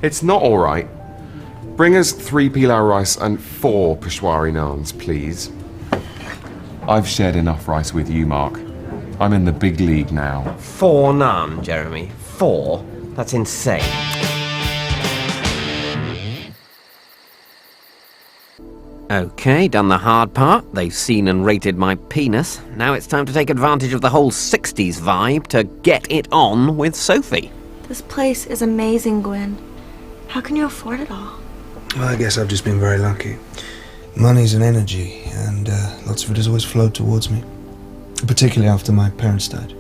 It's not alright. Bring us 3 pilau rice and 4 Peshwari naans, please. I've shared enough rice with you, Mark. I'm in the big league now. 4 naan, Jeremy. 4? That's insane. Okay, done the hard part. They've seen and rated my penis. Now it's time to take advantage of the whole 60s vibe to get it on with Sophie. This place is amazing, Gwen. How can you afford it all? Well, I guess I've just been very lucky. Money's an energy, and lots of it has always flowed towards me. Particularly after my parents died.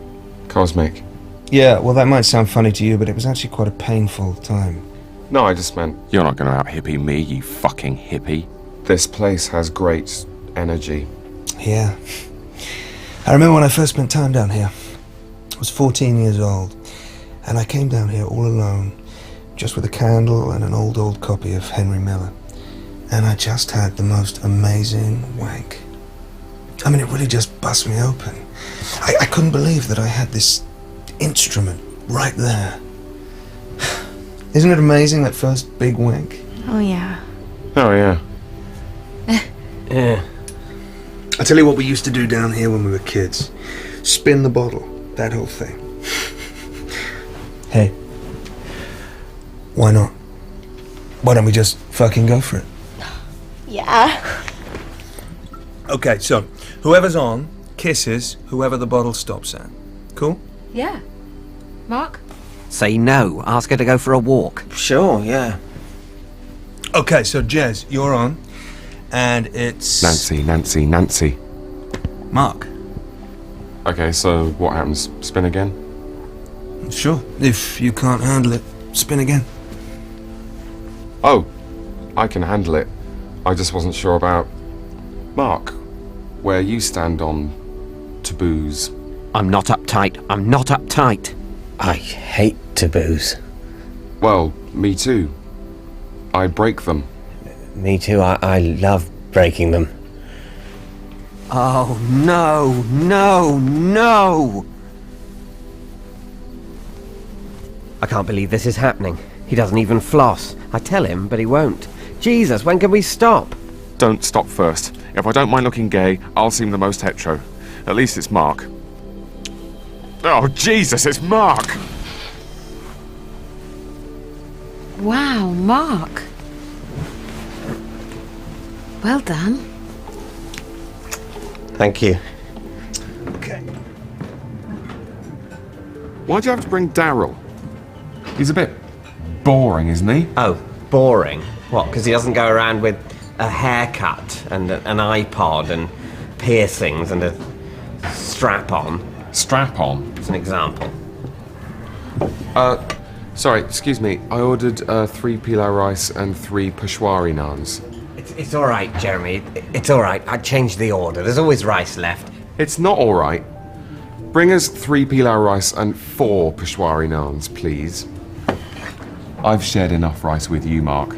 Cosmic. Yeah, well, that might sound funny to you, but it was actually quite a painful time. No, I just meant... You're not going to out-hippie me, you fucking hippie. This place has great energy. Yeah. I remember when I first spent time down here. I was 14 years old, and I came down here all alone, just with a candle and an old copy of Henry Miller. And I just had the most amazing wank. I mean, it really just bust me open. I couldn't believe that I had this instrument right there. Isn't it amazing, that first big wank? Oh, yeah. Oh, yeah. Yeah. I tell you what we used to do down here when we were kids. Spin the bottle, that whole thing. Hey, why not? Why don't we just fucking go for it? Yeah. Okay, so whoever's on kisses whoever the bottle stops at. Cool? Yeah. Mark? Say no. Ask her to go for a walk. Sure, yeah. Okay, so Jez, you're on. And it's... Nancy. Mark. Okay, so what happens? Spin again? Sure. If you can't handle it, spin again. Oh, I can handle it. I just wasn't sure about... Mark, where you stand on taboos. I'm not uptight. I'm not uptight. I hate taboos. Well, me too. I break them. Me too, I love breaking them. Oh, no. I can't believe this is happening. He doesn't even floss. I tell him, but he won't. Jesus, when can we stop? Don't stop first. If I don't mind looking gay, I'll seem the most hetero. At least it's Mark. Oh, Jesus, it's Mark! Wow, Mark. Well done. Thank you. Okay. Why'd you have to bring Daryl? He's a bit boring, isn't he? Oh, boring. What, because he doesn't go around with a haircut and an iPod and piercings and a strap-on? Strap-on? As an example. Sorry, excuse me. I ordered 3 pilau rice and 3 Peshwari naans. It's all right, Jeremy. It's all right. I changed the order. There's always rice left. It's not alright. Bring us 3 pilau rice and 4 Peshwari naans, please. I've shared enough rice with you, Mark.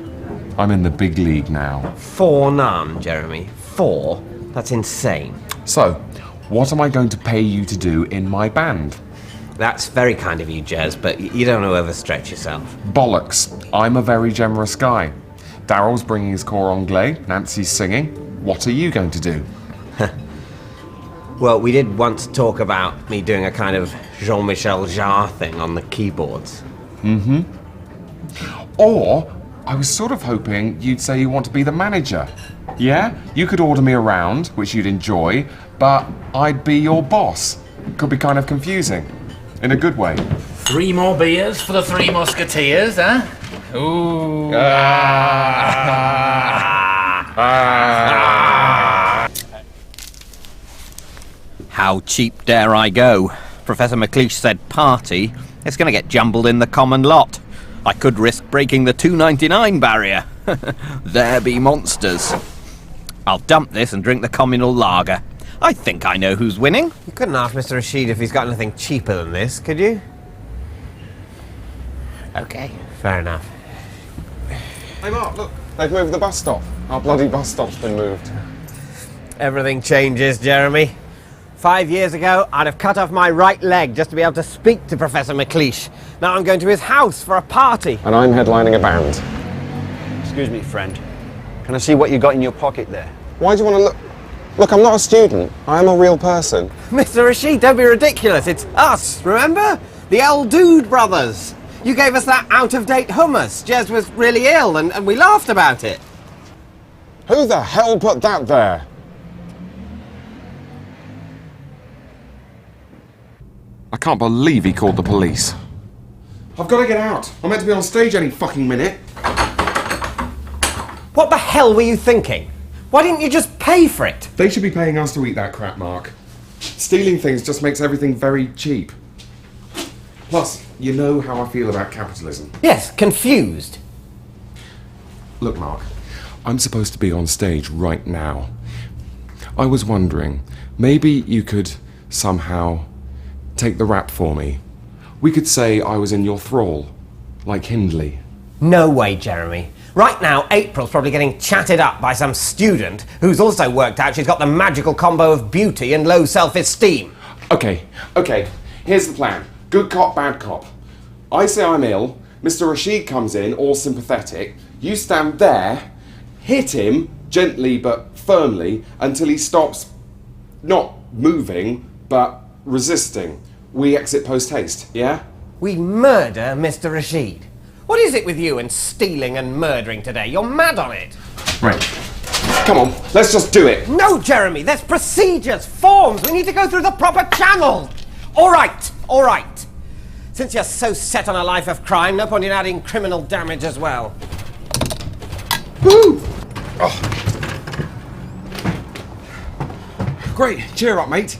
I'm in the big league now. 4 naan, Jeremy. 4? That's insane. So, what am I going to pay you to do in my band? That's very kind of you, Jez, but you don't want to overstretch yourself. Bollocks. I'm a very generous guy. Daryl's bringing his core anglais, Nancy's singing. What are you going to do? Well, we did once talk about me doing a kind of Jean-Michel Jarre thing on the keyboards. Mm-hmm. Or, I was sort of hoping you'd say you want to be the manager. Yeah? You could order me around, which you'd enjoy, but I'd be your boss. Could be kind of confusing. In a good way. 3 more beers for the 3 musketeers, huh? Ooh. How cheap dare I go? Professor McLeish said party. It's going to get jumbled in the common lot. I could risk breaking the $2.99 barrier. There be monsters. I'll dump this and drink the communal lager. I think I know who's winning. You couldn't ask Mr. Rashid if he's got anything cheaper than this, could you? Okay, fair enough. Hey Mark, look. They've moved the bus stop. Our bloody bus stop's been moved. Everything changes, Jeremy. 5 years ago, I'd have cut off my right leg just to be able to speak to Professor McLeish. Now I'm going to his house for a party. And I'm headlining a band. Excuse me, friend. Can I see what you got in your pocket there? Why do you want to look? Look, I'm not a student. I am a real person. Mr. Rashid, don't be ridiculous. It's us, remember? The El Dude brothers. You gave us that out-of-date hummus. Jez was really ill and we laughed about it. Who the hell put that there? I can't believe he called the police. I've got to get out. I'm meant to be on stage any fucking minute. What the hell were you thinking? Why didn't you just pay for it? They should be paying us to eat that crap, Mark. Stealing things just makes everything very cheap. Plus, you know how I feel about capitalism. Yes, confused. Look, Mark, I'm supposed to be on stage right now. I was wondering, maybe you could somehow take the rap for me. We could say I was in your thrall, like Hindley. No way, Jeremy. Right now, April's probably getting chatted up by some student who's also worked out she's got the magical combo of beauty and low self-esteem. Okay, here's the plan. Good cop, bad cop. I say I'm ill, Mr. Rashid comes in, all sympathetic. You stand there, hit him, gently but firmly, until he stops not moving, but resisting. We exit post-haste, yeah? We murder Mr. Rashid. What is it with you and stealing and murdering today? You're mad on it. Right. Come on, let's just do it. No, Jeremy, there's procedures, forms. We need to go through the proper channel. All right. Since you're so set on a life of crime, no point in adding criminal damage as well. Woo! Oh. Great, cheer up, mate.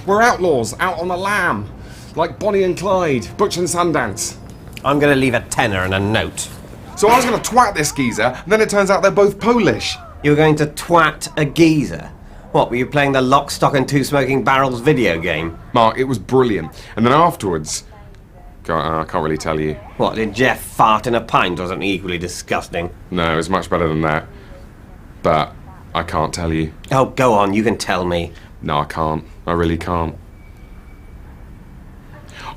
We're outlaws, out on the lam. Like Bonnie and Clyde, Butch and Sundance. I'm going to leave a tenner and a note. So I was going to twat this geezer, and then it turns out they're both Polish. You were going to twat a geezer? What, were you playing the Lock, Stock and Two Smoking Barrels video game? Mark, it was brilliant. And then afterwards... I can't really tell you. What, did Jeff fart in a pint or something equally disgusting? No, it was much better than that. But I can't tell you. Oh, go on, you can tell me. No, I can't. I really can't.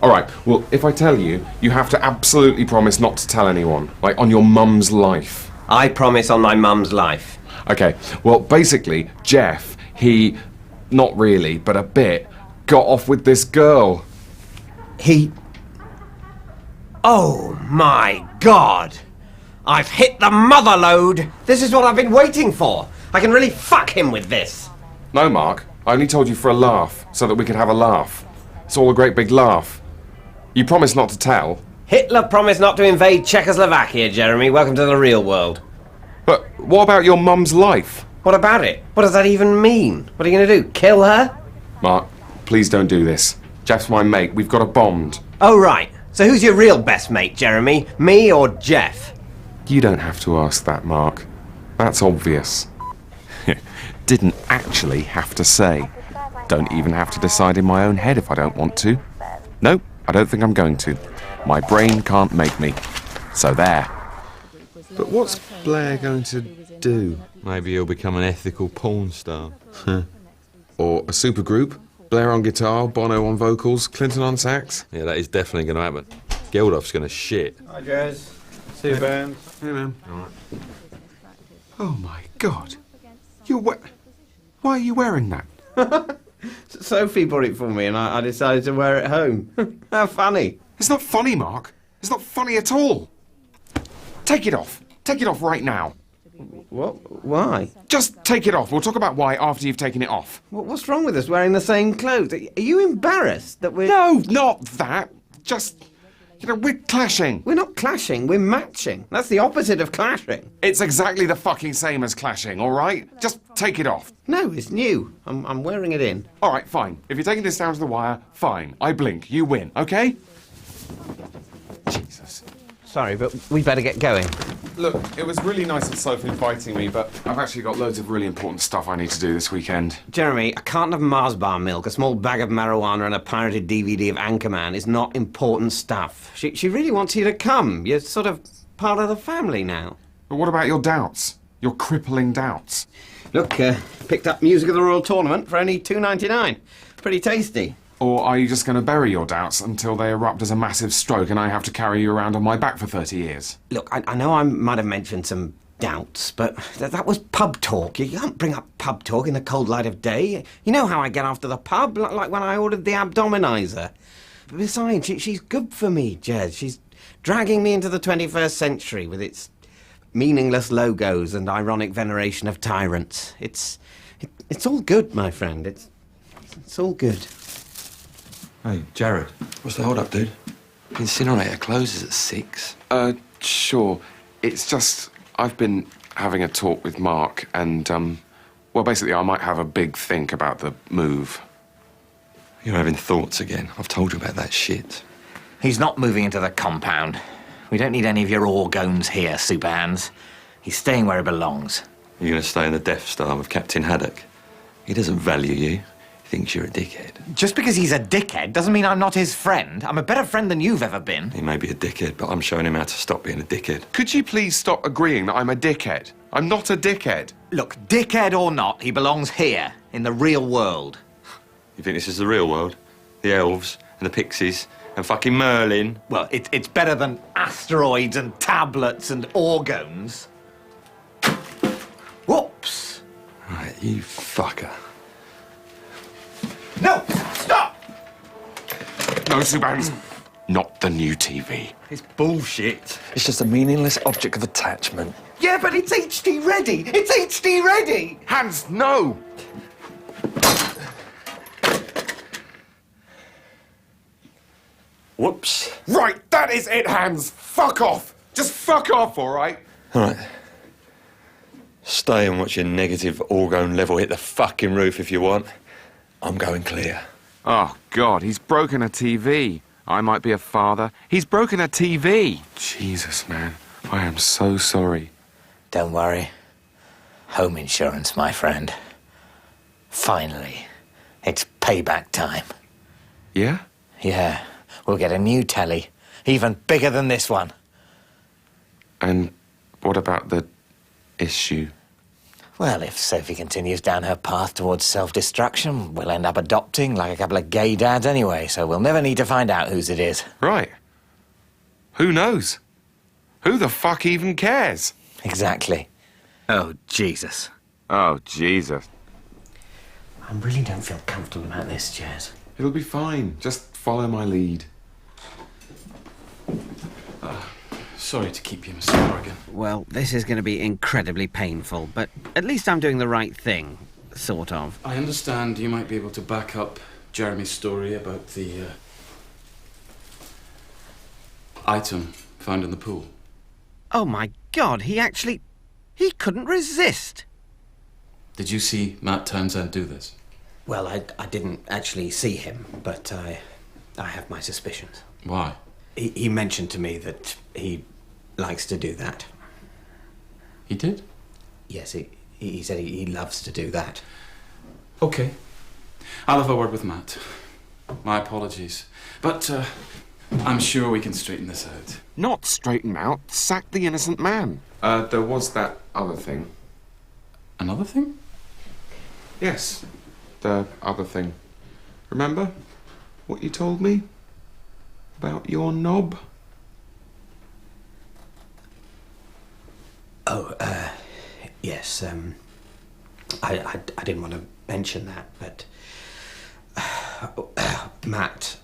Alright, well, if I tell you, you have to absolutely promise not to tell anyone. Like, on your mum's life. I promise on my mum's life. Okay, well, basically, Jeff, he... not really, but a bit... got off with this girl. He... Oh my God! I've hit the mother load! This is what I've been waiting for! I can really fuck him with this! No, Mark, I only told you for a laugh, so that we could have a laugh. It's all a great big laugh. You promised not to tell. Hitler promised not to invade Czechoslovakia, Jeremy. Welcome to the real world. But what about your mum's life? What about it? What does that even mean? What are you going to do? Kill her? Mark, please don't do this. Jeff's my mate. We've got a bond. Oh, right. So who's your real best mate, Jeremy? Me or Jeff? You don't have to ask that, Mark. That's obvious. Didn't actually have to say. Don't even have to decide in my own head if I don't want to. Nope, I don't think I'm going to. My brain can't make me. So there. But what's Blair going to do? Maybe he'll become an ethical porn star. Or a supergroup. Blair on guitar, Bono on vocals, Clinton on sax. Yeah, that is definitely going to happen. Geldof's going to shit. Hi, Jez. See you, Ben. Hey, man. All right. Oh, my God. Why are you wearing that? Sophie bought it for me and I decided to wear it home. How funny. It's not funny, Mark. It's not funny at all. Take it off. Take it off right now. What? Why? Just take it off. We'll talk about why after you've taken it off. What's wrong with us wearing the same clothes? Are you embarrassed that we're... No, not that. Just, we're clashing. We're not clashing, we're matching. That's the opposite of clashing. It's exactly the fucking same as clashing, all right? Just take it off. No, it's new. I'm wearing it in. All right, fine. If you're taking this down to the wire, fine. I blink. You win, okay? Jesus. Sorry, but we better get going. Look, it was really nice of Sophie inviting me, but I've actually got loads of really important stuff I need to do this weekend. Jeremy, a carton of Mars bar milk, a small bag of marijuana and a pirated DVD of Anchorman is not important stuff. She really wants you to come. You're sort of part of the family now. But what about your doubts? Your crippling doubts? Look, picked up Music of the Royal Tournament for only $2.99. Pretty tasty. Or are you just going to bury your doubts until they erupt as a massive stroke and I have to carry you around on my back for 30 years? Look, I know I might have mentioned some doubts, but that was pub talk. You can't bring up pub talk in the cold light of day. You know how I get after the pub, like when I ordered the abdominizer. Besides, she's good for me, Jez. She's dragging me into the 21st century with its meaningless logos and ironic veneration of tyrants. It's all good, my friend. It's all good. Hey, Jared. What's the hold-up, dude? Incinerator closes at 6. Sure. It's just, I've been having a talk with Mark and, well, basically I might have a big think about the move. You're having thoughts again. I've told you about that shit. He's not moving into the compound. We don't need any of your orgons here, Superhands. He's staying where he belongs. You're going to stay in the Death Star with Captain Haddock. He doesn't value you. He thinks you're a dickhead. Just because he's a dickhead doesn't mean I'm not his friend. I'm a better friend than you've ever been. He may be a dickhead, but I'm showing him how to stop being a dickhead. Could you please stop agreeing that I'm a dickhead? I'm not a dickhead. Look, dickhead or not, he belongs here, in the real world. You think this is the real world? The elves and the pixies and fucking Merlin? Well, it's better than asteroids and tablets and orgons. Whoops! Right, you fucker. No! Stop! No, Subans. Not the new TV. It's bullshit. It's just a meaningless object of attachment. Yeah, but it's HD ready! It's HD ready! Hans, no! Whoops. Right, that is it, Hans. Fuck off. Just fuck off, all right? All right. Stay and watch your negative orgone level hit the fucking roof if you want. I'm going clear. Oh, God, he's broken a TV. I might be a father. He's broken a TV. Jesus, man. I am so sorry. Don't worry. Home insurance, my friend. Finally. It's payback time. Yeah? Yeah. We'll get a new telly. Even bigger than this one. And what about the issue? Well, if Sophie continues down her path towards self-destruction, we'll end up adopting like a couple of gay dads anyway, so we'll never need to find out whose it is. Right. Who knows? Who the fuck even cares? Exactly. Oh, Jesus. Oh, Jesus. I really don't feel comfortable about this, Jez. It'll be fine. Just follow my lead. Sorry to keep you, Mr. Corrigan. Well, this is going to be incredibly painful, but at least I'm doing the right thing. Sort of. I understand you might be able to back up Jeremy's story about the item found in the pool. Oh my God, he couldn't resist. Did you see Matt Townsend do this? Well, I didn't actually see him, but I have my suspicions. Why? He mentioned to me that he likes to do that. He did? Yes, he said he loves to do that. Okay. I'll have a word with Matt. My apologies. But I'm sure we can straighten this out. Not straighten out. Sack the innocent man. There was that other thing. Another thing? Yes. The other thing. Remember what you told me? About your knob? Oh, yes, I didn't want to mention that, but Matt,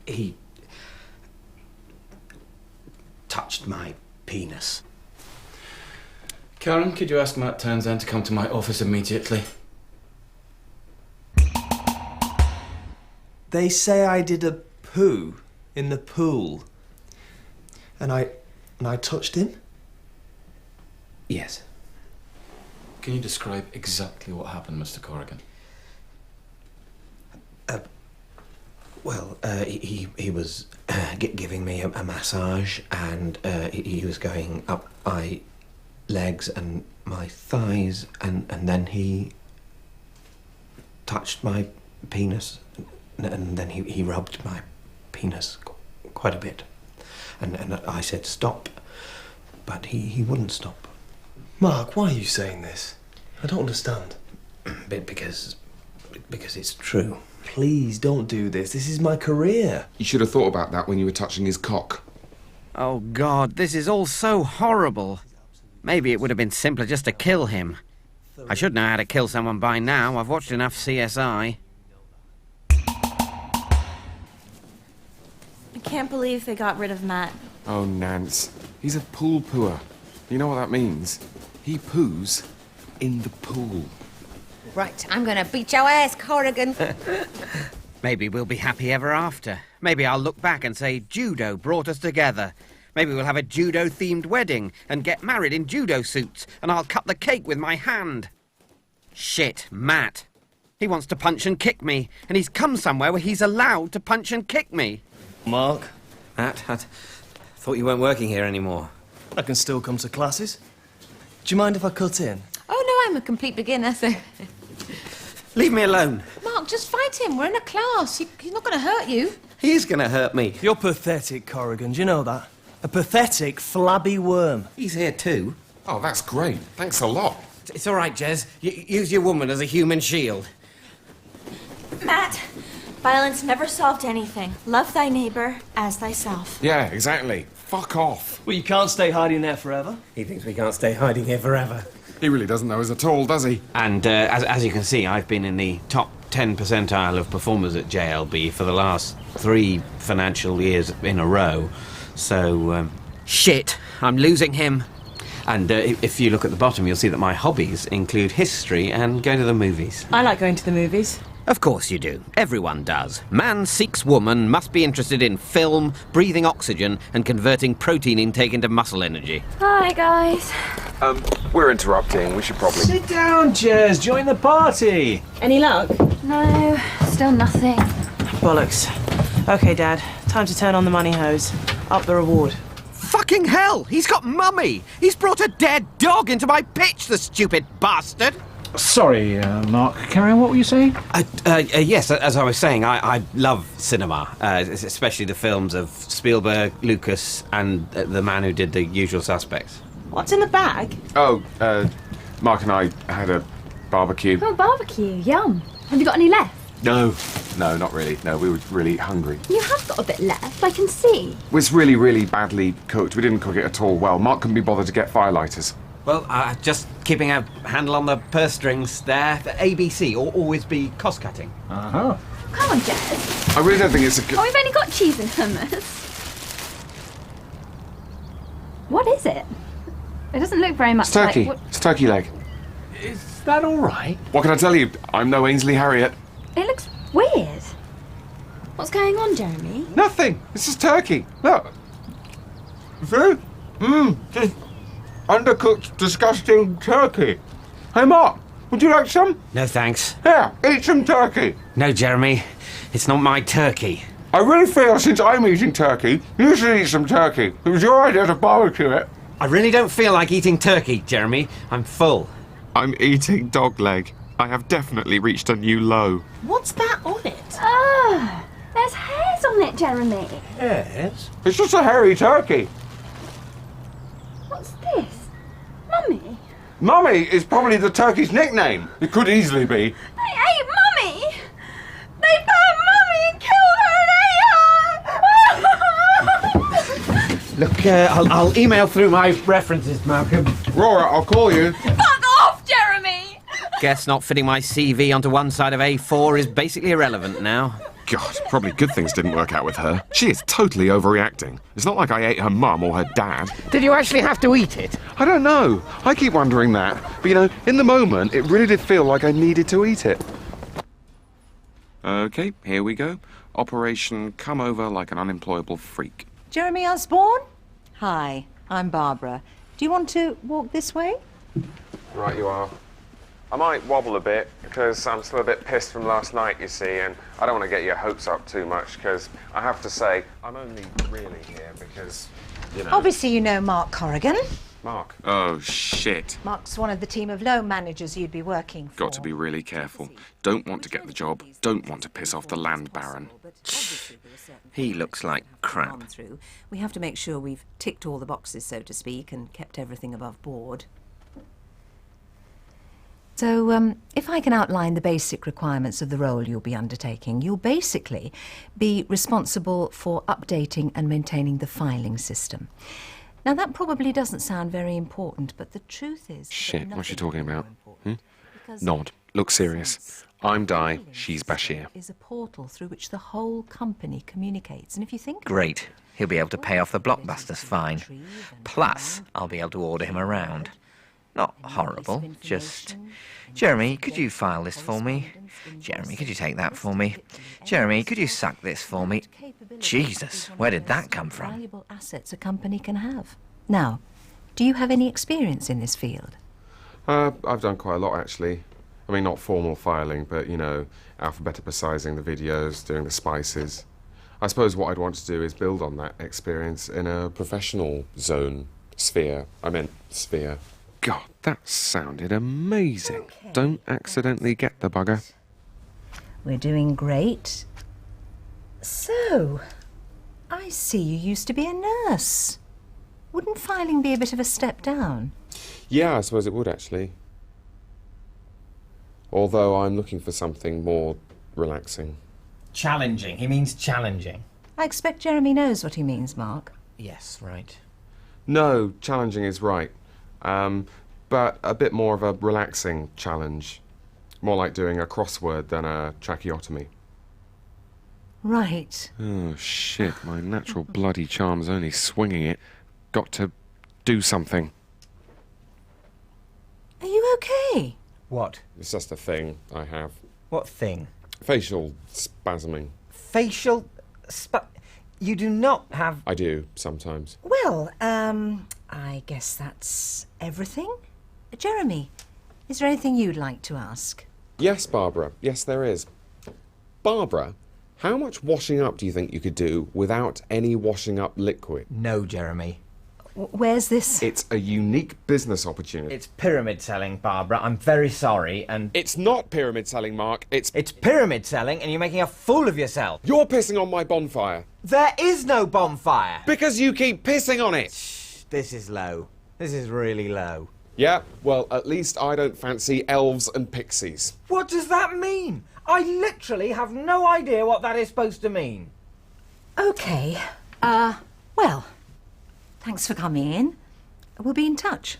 he touched my penis. Karen, could you ask Matt Townsend to come to my office immediately? They say I did a poo in the pool. And I touched him? Yes. Can you describe exactly what happened, Mr. Corrigan? He was giving me a massage, and he was going up my legs and my thighs, and then he touched my penis, and then he rubbed my penis quite a bit, and I said stop, but he wouldn't stop. Mark, why are you saying this? I don't understand. Because it's true. please don't do this. This is my career. You should have thought about that when you were touching his cock. Oh, God, this is all so horrible. Maybe it would have been simpler just to kill him. I should know how to kill someone by now. I've watched enough CSI. I can't believe they got rid of Matt. Oh, Nance. He's a pool pooer. You know what that means? He poos in the pool. Right, I'm gonna beat your ass, Corrigan. Maybe we'll be happy ever after. Maybe I'll look back and say Judo brought us together. Maybe we'll have a Judo-themed wedding and get married in Judo suits, and I'll cut the cake with my hand. Shit, Matt. He wants to punch and kick me, and he's come somewhere where he's allowed to punch and kick me. Mark, Matt, I thought you weren't working here anymore. I can still come to classes. Do you mind if I cut in? Oh, no, I'm a complete beginner, so... Leave me alone. Mark, just fight him. We're in a class. He's not going to hurt you. He's gonna hurt me. You're pathetic, Corrigan. Do you know that? A pathetic, flabby worm. He's here too. Oh, that's great. Thanks a lot. It's all right, Jez. Use your woman as a human shield. Matt, violence never solved anything. Love thy neighbor as thyself. Yeah, exactly. Fuck off. Well, you can't stay hiding there forever. He thinks we can't stay hiding here forever. He really doesn't know us at all, does he? And as you can see, I've been in the top 10 percentile of performers at JLB for the last 3 financial years in a row. So, Shit, I'm losing him. And if you look at the bottom, you'll see that my hobbies include history and going to the movies. I like going to the movies. Of course you do. Everyone does. Man seeks woman, must be interested in film, breathing oxygen, and converting protein intake into muscle energy. Hi, guys. We're interrupting. We should probably... Sit down, Jez. Join the party. Any luck? No, still nothing. Bollocks. Okay, Dad. Time to turn on the money hose. Up the reward. Fucking hell! He's got mummy! He's brought a dead dog into my pitch, the stupid bastard! Sorry, Mark. Carry on. What were you saying? Yes, as I was saying, I love cinema, especially the films of Spielberg, Lucas, and the man who did The Usual Suspects. What's in the bag? Oh, Mark and I had a barbecue. Oh, barbecue. Yum. Have you got any left? No, not really. No, we were really hungry. You have got a bit left, I can see. It was really, really badly cooked. We didn't cook it at all well. Mark couldn't be bothered to get firelighters. Well, just keeping a handle on the purse strings there. The ABC, or always be cost-cutting. Uh-huh. Come on, Jez. I really don't think it's a good... Oh, we've only got cheese and hummus. What is it? It doesn't look very much It's turkey. like... It's turkey leg. Is that all right? What can I tell you? I'm no Ainsley Harriott. It looks weird. What's going on, Jeremy? Nothing. It's just turkey. Look. See? Just undercooked, disgusting turkey. Hey, Mark, would you like some? No, thanks. Here, eat some turkey. No, Jeremy. It's not my turkey. I really feel since I'm eating turkey, you should eat some turkey. It was your idea to barbecue it. I really don't feel like eating turkey, Jeremy. I'm full. I'm eating dog leg. I have definitely reached a new low. What's that on it? Oh, there's hairs on it, Jeremy. Yes. It's just a hairy turkey. What's this? Mummy? Mummy is probably the turkey's nickname. It could easily be. They ate Mummy! They burnt Mummy and killed her and ate her! Look, I'll email through my references, Malcolm. Rora, I'll call you. Fuck off, Jeremy! Guess not fitting my CV onto one side of A4 is basically irrelevant now. God, probably good things didn't work out with her. She is totally overreacting. It's not like I ate her mum or her dad. Did you actually have to eat it? I don't know. I keep wondering that. But you know, in the moment, it really did feel like I needed to eat it. Okay, here we go. Operation Come Over Like an Unemployable Freak. Jeremy Osborne? Hi, I'm Barbara. Do you want to walk this way? Right you are. I might wobble a bit, because I'm still a bit pissed from last night, you see, and I don't want to get your hopes up too much, because I have to say, I'm only really here because, you know... Obviously you know Mark Corrigan. Mark. Oh, shit. Mark's one of the team of loan managers you'd be working for. Got to be really careful. Don't want to get the job, don't want to piss off the land baron. He looks like crap. We have to make sure we've ticked all the boxes, so to speak, and kept everything above board. So, if I can outline the basic requirements of the role you'll be undertaking, you'll basically be responsible for updating and maintaining the filing system. Now, that probably doesn't sound very important, but the truth is... Shit, what's she talking about? Nod. Look serious. I'm Di, she's Bashir. ...is a portal through which the whole company communicates, and if you think... Great. He'll be able to pay off the Blockbuster's fine. Plus, I'll be able to order him around. Not horrible, just... Jeremy, could you file this for me? Jeremy, could you take that for me? Jeremy, could you suck this for me? Jesus, where did that come from? Valuable assets a company can have. Now, do you have any experience in this field? I've done quite a lot, actually. I mean, not formal filing, but, you know, alphabetizing the videos, doing the spices. I suppose what I'd want to do is build on that experience in a professional sphere. God, that sounded amazing. Okay. Don't accidentally get the bugger. We're doing great. So, I see you used to be a nurse. Wouldn't filing be a bit of a step down? Yeah, I suppose it would, actually. Although I'm looking for something more relaxing. Challenging. He means challenging. I expect Jeremy knows what he means, Mark. Yes, right. No, challenging is right. But a bit more of a relaxing challenge. More like doing a crossword than a tracheotomy. Right. Oh, shit. My natural bloody charm's only swinging it. Got to do something. Are you okay? What? It's just a thing I have. What thing? Facial spasming. Facial You do not have... I do, sometimes. Well, I guess that's everything. Jeremy, is there anything you'd like to ask? Yes, Barbara. Yes, there is. Barbara, how much washing up do you think you could do without any washing up liquid? No, Jeremy. Where's this? It's a unique business opportunity. It's pyramid selling, Barbara. I'm very sorry, and... It's not pyramid selling, Mark. It's pyramid selling, and you're making a fool of yourself. You're pissing on my bonfire. There is no bonfire. Because you keep pissing on it. Shh, this is low. This is really low. Yeah, well, at least I don't fancy elves and pixies. What does that mean? I literally have no idea what that is supposed to mean. Okay. Well, thanks for coming in. We'll be in touch.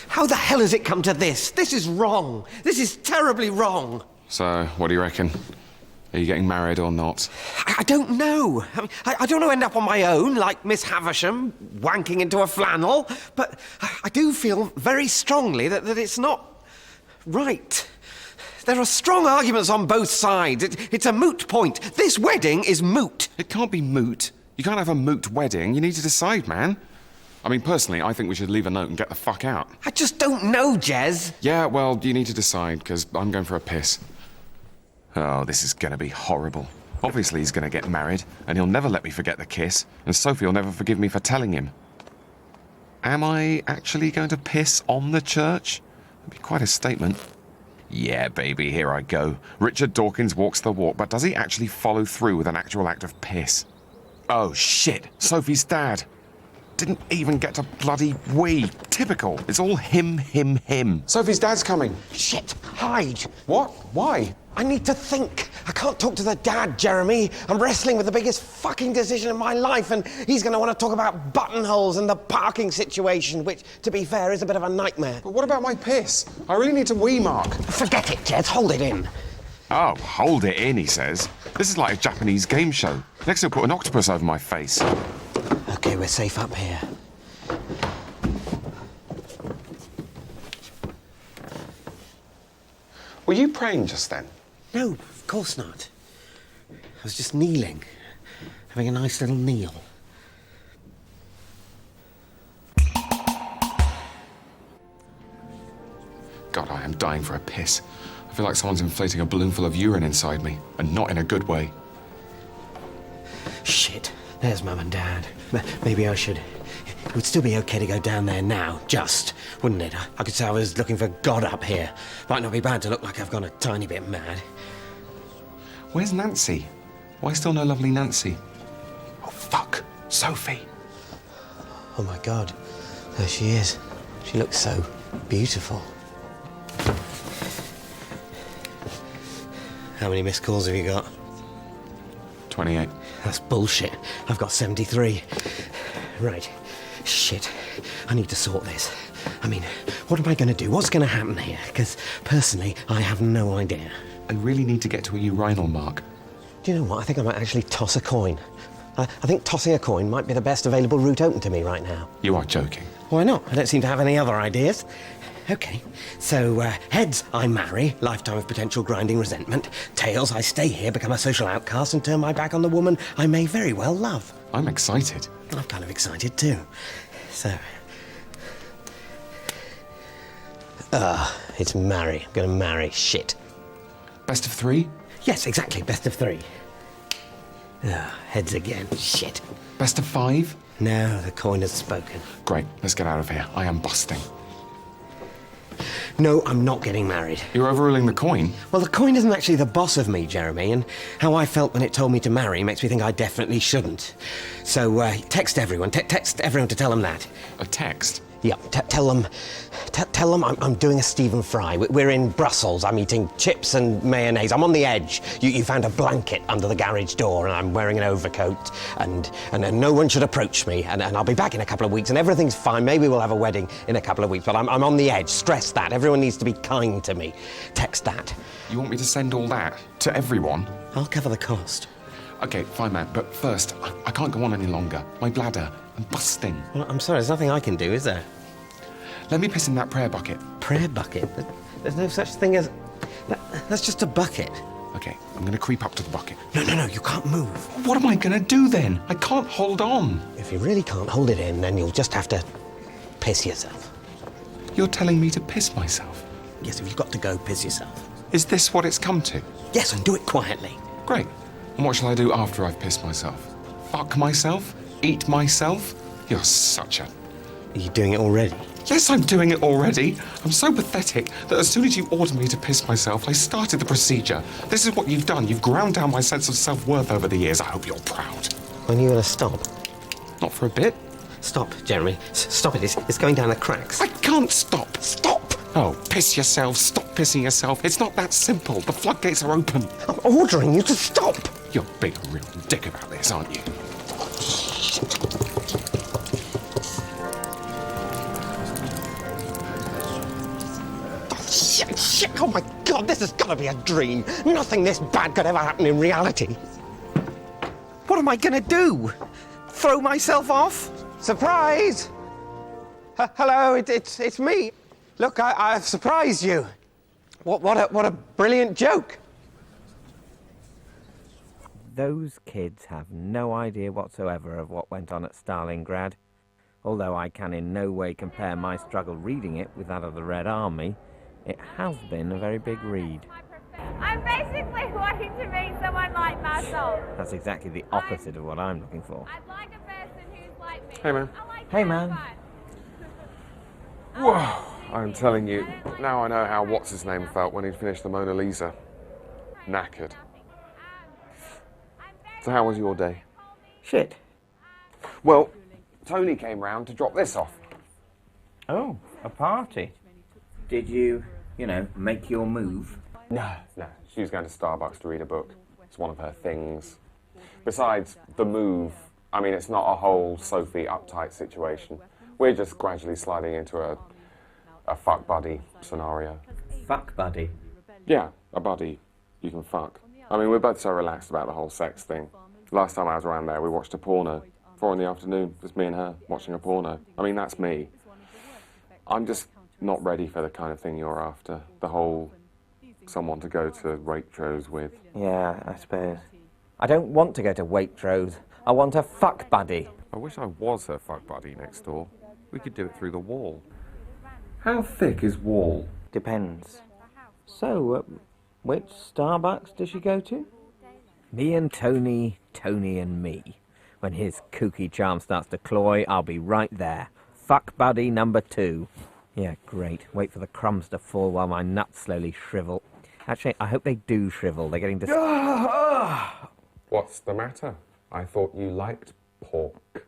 How the hell has it come to this? This is wrong. This is terribly wrong. So, what do you reckon? Are you getting married or not? I don't know. I don't want to end up on my own, like Miss Havisham, wanking into a flannel, but I do feel very strongly that it's not right. There are strong arguments on both sides. It's a moot point. This wedding is moot. It can't be moot. You can't have a moot wedding. You need to decide, man. I mean, personally, I think we should leave a note and get the fuck out. I just don't know, Jez. Yeah, well, you need to decide, because I'm going for a piss. Oh, this is going to be horrible. Obviously, he's going to get married, and he'll never let me forget the kiss, and Sophie will never forgive me for telling him. Am I actually going to piss on the church? That'd be quite a statement. Yeah, baby, here I go. Richard Dawkins walks the walk, but does he actually follow through with an actual act of piss? Oh, shit. Sophie's dad. Didn't even get to bloody wee. Typical. It's all him, him, him. Sophie's dad's coming. Shit, hide. What? Why? I need to think. I can't talk to the dad, Jeremy. I'm wrestling with the biggest fucking decision of my life, and he's going to want to talk about buttonholes and the parking situation, which, to be fair, is a bit of a nightmare. But what about my piss? I really need to wee, Mark. Forget it, Jez. Hold it in. Oh, hold it in, he says. This is like a Japanese game show. Next he'll put an octopus over my face. Okay, we're safe up here. Were you praying just then? No, of course not. I was just kneeling, having a nice little kneel. God, I am dying for a piss. I feel like someone's inflating a balloon full of urine inside me, and not in a good way. Shit, there's Mum and Dad. Maybe I should... It would still be okay to go down there now, just, wouldn't it? I could say I was looking for God up here. Might not be bad to look like I've gone a tiny bit mad. Where's Nancy? Why still no lovely Nancy? Oh, fuck. Sophie. Oh, my God. There she is. She looks so beautiful. How many missed calls have you got? 28. That's bullshit. I've got 73. Right. Shit. I need to sort this. I mean, what am I going to do? What's going to happen here? Because, personally, I have no idea. I really need to get to a urinal, Mark. Do you know what? I think I might actually toss a coin. I think tossing a coin might be the best available route open to me right now. You are joking. Why not? I don't seem to have any other ideas. OK, so heads, I marry, lifetime of potential grinding resentment. Tails, I stay here, become a social outcast and turn my back on the woman I may very well love. I'm excited. I'm kind of excited too. So... it's marry. I'm going to marry. Shit. Best of 3? Yes, exactly. Best of 3. Heads again. Shit. Best of 5? No, the coin has spoken. Great, let's get out of here. I am busting. No, I'm not getting married. You're overruling the coin? Well, the coin isn't actually the boss of me, Jeremy, and how I felt when it told me to marry makes me think I definitely shouldn't. So, text everyone. Text everyone to tell them that. A text? Yeah, tell them I'm doing a Stephen Fry. We're in Brussels. I'm eating chips and mayonnaise. I'm on the edge. You found a blanket under the garage door and I'm wearing an overcoat and no one should approach me and I'll be back in a couple of weeks and everything's fine. Maybe we'll have a wedding in a couple of weeks, but I'm on the edge. Stress that. Everyone needs to be kind to me. Text that. You want me to send all that to everyone? I'll cover the cost. Okay, fine, man, but first, I can't go on any longer. My bladder, I'm busting. Well, I'm sorry, there's nothing I can do, is there? Let me piss in that prayer bucket. Prayer bucket? There's no such thing as... That's just a bucket. Okay, I'm gonna creep up to the bucket. No, you can't move. What am I gonna do then? I can't hold on. If you really can't hold it in, then you'll just have to piss yourself. You're telling me to piss myself? Yes, if you've got to go, piss yourself. Is this what it's come to? Yes, and do it quietly. Great. And what shall I do after I've pissed myself? Fuck myself? Eat myself? You're such a... Are you doing it already? Yes, I'm doing it already. I'm so pathetic that as soon as you ordered me to piss myself, I started the procedure. This is what you've done. You've ground down my sense of self-worth over the years. I hope you're proud. When are you going to stop? Not for a bit. Stop, Jeremy. Stop it. It's going down the cracks. I can't stop. Stop! Oh, piss yourself. Stop pissing yourself. It's not that simple. The floodgates are open. I'm ordering you to stop. You're being a real dick about this, aren't you? Shit! Oh my God, this has got to be a dream. Nothing this bad could ever happen in reality. What am I going to do? Throw myself off? Surprise! Hello, it's me. Look, I've surprised you. What a brilliant joke. Those kids have no idea whatsoever of what went on at Stalingrad. Although I can in no way compare my struggle reading it with that of the Red Army, it has been a very big read. I'm basically wanting to meet someone like myself. That's exactly the opposite of what I'm looking for. I'd like a person who's like me. Hey, man. Hey, man. Whoa, I'm telling you, now I know how what's-his-name felt when he'd finished the Mona Lisa. Knackered. So how was your day? Shit. Well, Tony came round to drop this off. Oh, a party. Did you, make your move? No. She was going to Starbucks to read a book. It's one of her things. Besides, the move, I mean, it's not a whole Sophie uptight situation. We're just gradually sliding into a fuck buddy scenario. Fuck buddy? Yeah, a buddy you can fuck. I mean, we're both so relaxed about the whole sex thing. Last time I was around there, we watched a porno. 4 in the afternoon, just me and her watching a porno. I mean, that's me. I'm just not ready for the kind of thing you're after. The whole someone to go to Waitrose with. Yeah, I suppose. I don't want to go to Waitrose. I want a fuck buddy. I wish I was her fuck buddy next door. We could do it through the wall. How thick is wall? Depends. So, which Starbucks does she go to? Me and Tony, Tony and me. When his kooky charm starts to cloy, I'll be right there. Fuck buddy number 2. Yeah, great. Wait for the crumbs to fall while my nuts slowly shrivel. Actually, I hope they do shrivel. They're getting What's the matter? I thought you liked pork.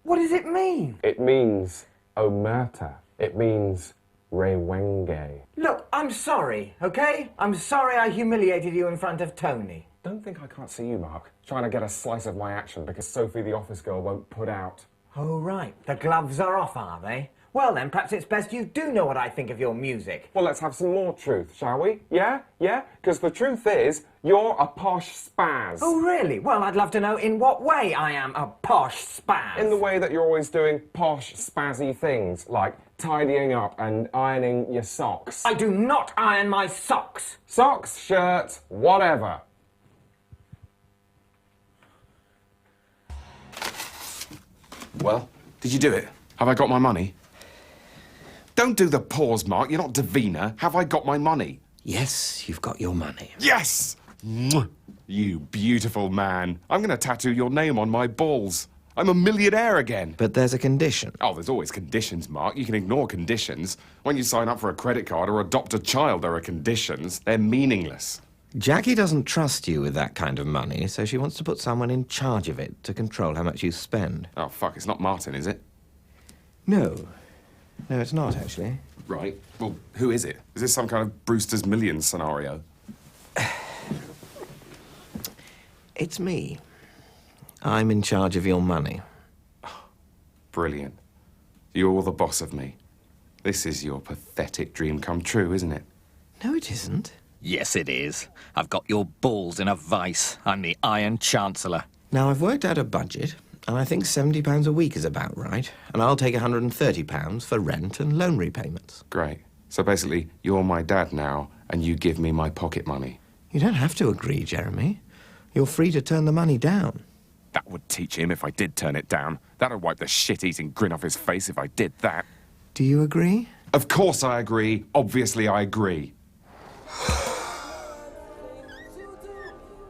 What does it mean? It means omerta. It means Rewenge. Look, I'm sorry, okay? I'm sorry I humiliated you in front of Tony. Don't think I can't see you, Mark. Trying to get a slice of my action because Sophie the office girl won't put out. Oh, right. The gloves are off, are they? Well, then, perhaps it's best you do know what I think of your music. Well, let's have some more truth, shall we? Yeah? Yeah? Because the truth is, you're a posh spaz. Oh, really? Well, I'd love to know in what way I am a posh spaz. In the way that you're always doing posh, spazzy things, like tidying up and ironing your socks. I do not iron my socks. Socks, shirts, whatever. Well, did you do it? Have I got my money? Don't do the pause, Mark. You're not Davina. Have I got my money? Yes, you've got your money. Yes! Mwah. You beautiful man. I'm going to tattoo your name on my balls. I'm a millionaire again. But there's a condition. Oh, there's always conditions, Mark. You can ignore conditions. When you sign up for a credit card or adopt a child, there are conditions. They're meaningless. Jackie doesn't trust you with that kind of money, so she wants to put someone in charge of it to control how much you spend. Oh, fuck. It's not Martin, is it? No. No, it's not, actually. Right. Well, who is it? Is this some kind of Brewster's Millions scenario? It's me. I'm in charge of your money. Brilliant. You're the boss of me. This is your pathetic dream come true, isn't it? No, it isn't. Yes, it is. I've got your balls in a vice. I'm the Iron Chancellor. Now, I've worked out a budget, and I think £70 a week is about right. And I'll take £130 for rent and loan repayments. Great. So basically, you're my dad now, and you give me my pocket money. You don't have to agree, Jeremy. You're free to turn the money down. That would teach him if I did turn it down. That'd wipe the shit-eating grin off his face if I did that. Do you agree? Of course I agree. Obviously I agree.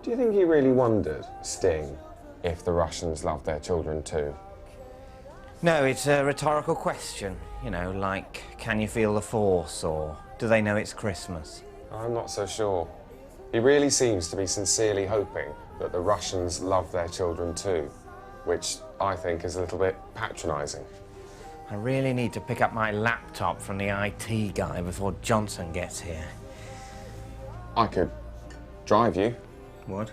Do you think he really wondered, Sting, if the Russians love their children too? No, it's a rhetorical question. You know, like, can you feel the force, or do they know it's Christmas? I'm not so sure. He really seems to be sincerely hoping that the Russians love their children too, which I think is a little bit patronising. I really need to pick up my laptop from the IT guy before Johnson gets here. I could drive you. What?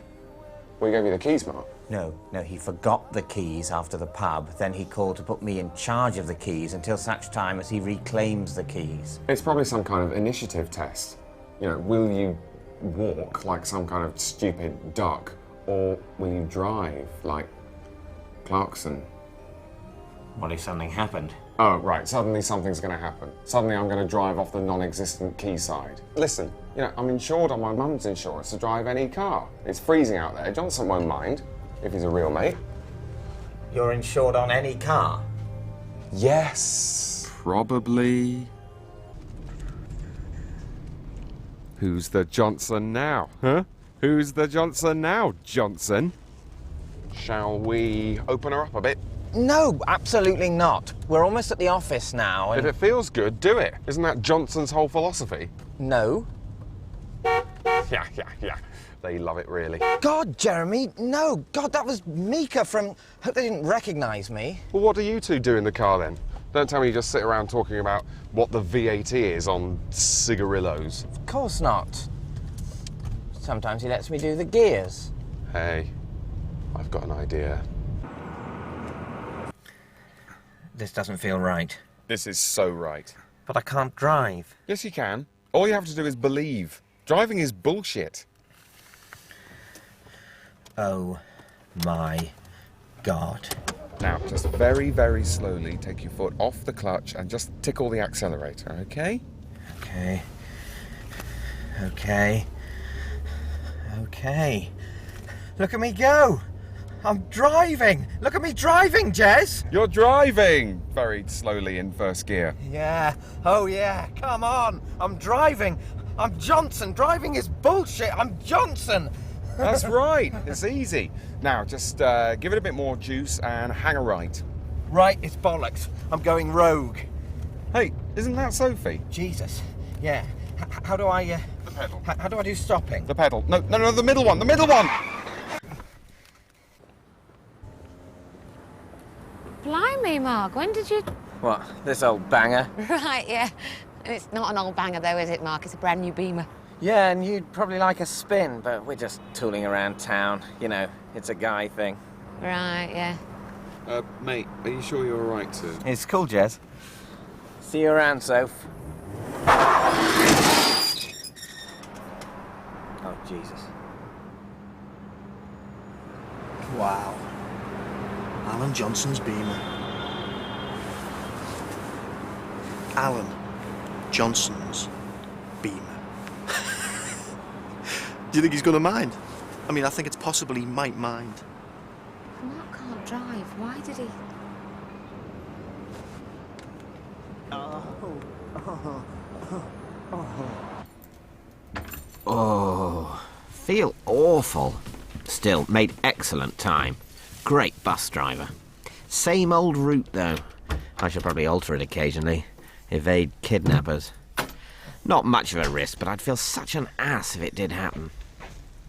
We gave you the keys, Mark. No, he forgot the keys after the pub. Then he called to put me in charge of the keys until such time as he reclaims the keys. It's probably some kind of initiative test. You know, will you walk like some kind of stupid duck, or will you drive like Clarkson? What if something happened? Oh, right, suddenly something's going to happen. Suddenly I'm going to drive off the non-existent quayside. Listen, you know, I'm insured on my mum's insurance to drive any car. It's freezing out there. Johnson won't mind, if he's a real mate. You're insured on any car? Yes. Probably. Who's the Johnson now, huh? Who's the Johnson now, Johnson? Shall we open her up a bit? No, absolutely not. We're almost at the office now, and... If it feels good, do it. Isn't that Johnson's whole philosophy? No. Yeah. They love it, really. God, Jeremy, no. God, that was Mika from... Hope they didn't recognise me. Well, what do you two do in the car, then? Don't tell me you just sit around talking about what the VAT is on cigarillos. Of course not. Sometimes he lets me do the gears. Hey, I've got an idea. This doesn't feel right. This is so right. But I can't drive. Yes, you can. All you have to do is believe. Driving is bullshit. Oh my God. Now, just very, very slowly take your foot off the clutch and just tickle the accelerator, okay? Okay. Look at me go! I'm driving! Look at me driving, Jez! You're driving! Very slowly in first gear. Yeah. Oh, yeah. Come on. I'm driving. I'm Johnson. Driving is bullshit. I'm Johnson. That's right. It's easy. Now, just give it a bit more juice and hang a right. Right, it's bollocks. I'm going rogue. Hey, isn't that Sophie? Jesus. Yeah. How do I... The pedal. How do I do stopping? The pedal. No, the middle one. The middle one! Blimey, Mark, when did you... What, this old banger? Right, yeah. It's not an old banger though, is it, Mark? It's a brand new Beamer. Yeah, and you'd probably like a spin, but we're just tooling around town. You know, it's a guy thing. Right, yeah. Mate, are you sure you're alright to... It's cool, Jez. See you around, Soph. Oh, Jesus. Wow. Alan Johnson's Beamer. Alan Johnson's Beamer. Do you think he's going to mind? I mean, I think it's possible he might mind. Mark can't drive. Why did he? Oh, feel awful. Still, made excellent time. Great bus driver. Same old route, though. I should probably alter it occasionally. Evade kidnappers. Not much of a risk, but I'd feel such an ass if it did happen.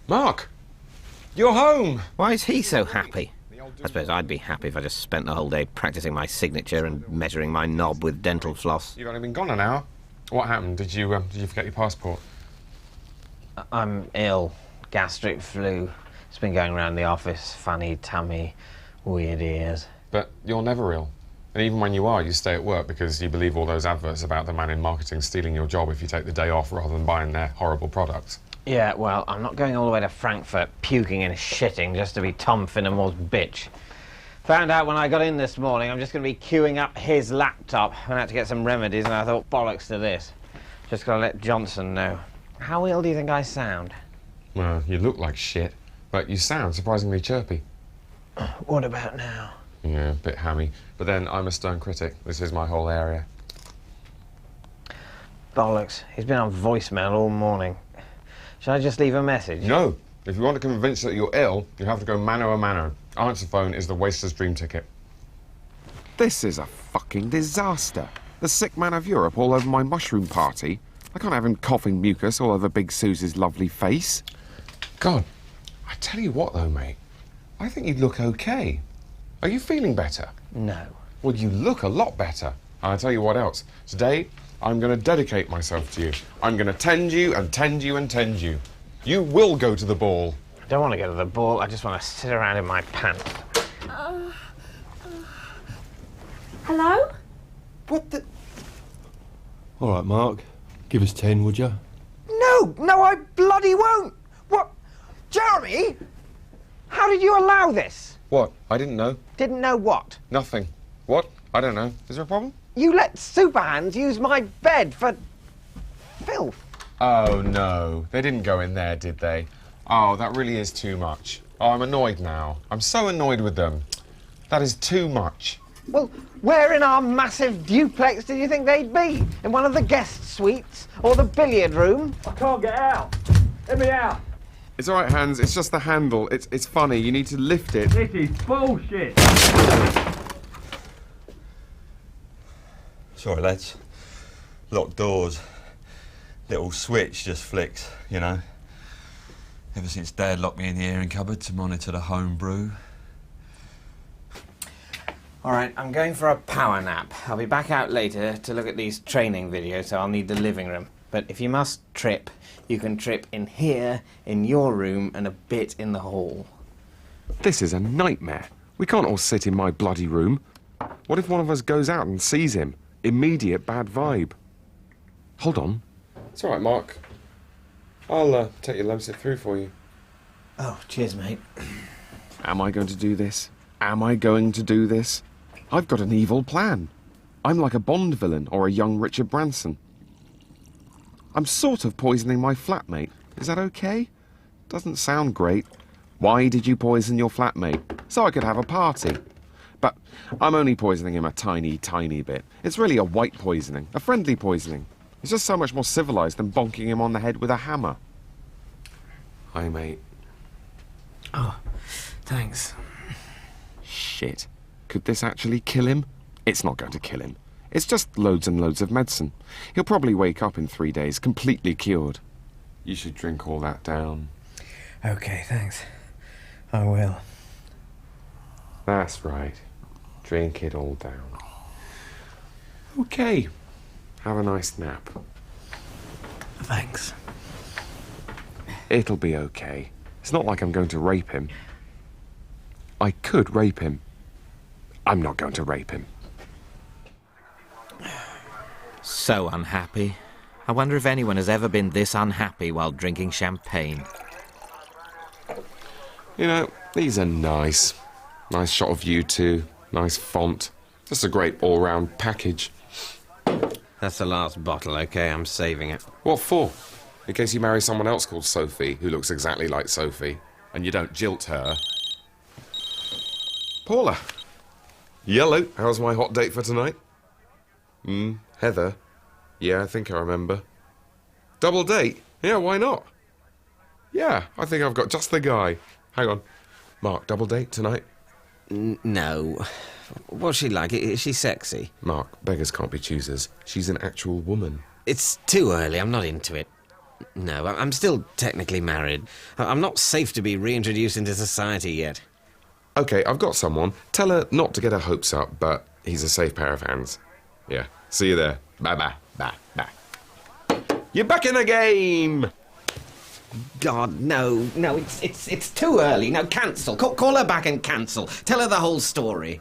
Mark! You're home! Why is he so happy? I suppose I'd be happy if I just spent the whole day practicing my signature and measuring my knob with dental floss. You've only been gone an hour. What happened? Did you forget your passport? I'm ill. Gastric flu. It's been going around the office. Funny tummy, weird ears. But you're never ill. And even when you are, you stay at work because you believe all those adverts about the man in marketing stealing your job if you take the day off rather than buying their horrible products. Yeah, well, I'm not going all the way to Frankfurt puking and shitting just to be Tom Finnemore's bitch. Found out when I got in this morning I'm just going to be queuing up his laptop. I had to get some remedies and I thought, bollocks to this. Just got to let Johnson know. How ill do you think I sound? Well, you look like shit, but you sound surprisingly chirpy. What about now? Yeah, a bit hammy. But then I'm a stern critic. This is my whole area. Bollocks. He's been on voicemail all morning. Should I just leave a message? No. If you want to convince that you're ill, you have to go mano a mano. Answer phone is the waster's dream ticket. This is a fucking disaster. The sick man of Europe all over my mushroom party. I can't have him coughing mucus all over Big Susie's lovely face. God, I tell you what though, mate. I think you look okay. Are you feeling better? No. Well, you look a lot better. And I'll tell you what else. Today, I'm going to dedicate myself to you. I'm going to tend you and tend you and tend you. You will go to the ball. I don't want to go to the ball. I just want to sit around in my pants. Hello? What the... All right, Mark. Give us 10, would you? No, I bloody won't! What? Jeremy? How did you allow this? What? I didn't know. Didn't know what? Nothing. What? I don't know. Is there a problem? You let Superhands use my bed for... filth. Oh, no. They didn't go in there, did they? Oh, that really is too much. Oh, I'm annoyed now. I'm so annoyed with them. That is too much. Well, where in our massive duplex did you think they'd be? In one of the guest suites? Or the billiard room? I can't get out. Let me out. It's all right, Hans. It's just the handle. It's funny. You need to lift it. This is bullshit. Sorry, lads. Locked doors. Little switch just flicked, you know. Ever since Dad locked me in the airing cupboard to monitor the home brew. All right, I'm going for a power nap. I'll be back out later to look at these training videos, so I'll need the living room. But if you must trip, you can trip in here, in your room, and a bit in the hall. This is a nightmare. We can't all sit in my bloody room. What if one of us goes out and sees him? Immediate bad vibe. Hold on. It's all right, Mark. I'll take your Lemsip through for you. Oh, cheers, mate. Am I going to do this? Am I going to do this? I've got an evil plan. I'm like a Bond villain or a young Richard Branson. I'm sort of poisoning my flatmate. Is that okay? Doesn't sound great. Why did you poison your flatmate? So I could have a party. But I'm only poisoning him a tiny, tiny bit. It's really a white poisoning, a friendly poisoning. It's just so much more civilized than bonking him on the head with a hammer. Hi, mate. Oh, thanks. Shit. Could this actually kill him? It's not going to kill him. It's just loads and loads of medicine. He'll probably wake up in 3 days, completely cured. You should drink all that down. Okay, thanks. I will. That's right. Drink it all down. Okay. Have a nice nap. Thanks. It'll be okay. It's not like I'm going to rape him. I could rape him. I'm not going to rape him. So unhappy. I wonder if anyone has ever been this unhappy while drinking champagne. You know, these are nice. Nice shot of you two. Nice font. Just a great all-round package. That's the last bottle, okay? I'm saving it. What for? In case you marry someone else called Sophie, who looks exactly like Sophie, and you don't jilt her. Paula. Yellow. How's my hot date for tonight? Heather. Yeah, I think I remember. Double date? Yeah, why not? Yeah, I think I've got just the guy. Hang on. Mark, double date tonight? No. What's she like? Is she sexy? Mark, beggars can't be choosers. She's an actual woman. It's too early. I'm not into it. No, I'm still technically married. I'm not safe to be reintroduced into society yet. Okay, I've got someone. Tell her not to get her hopes up, but he's a safe pair of hands. Yeah, see you there. Bye-bye, bye-bye. You're back in the game! God, no, it's too early. No, cancel. Call her back and cancel. Tell her the whole story.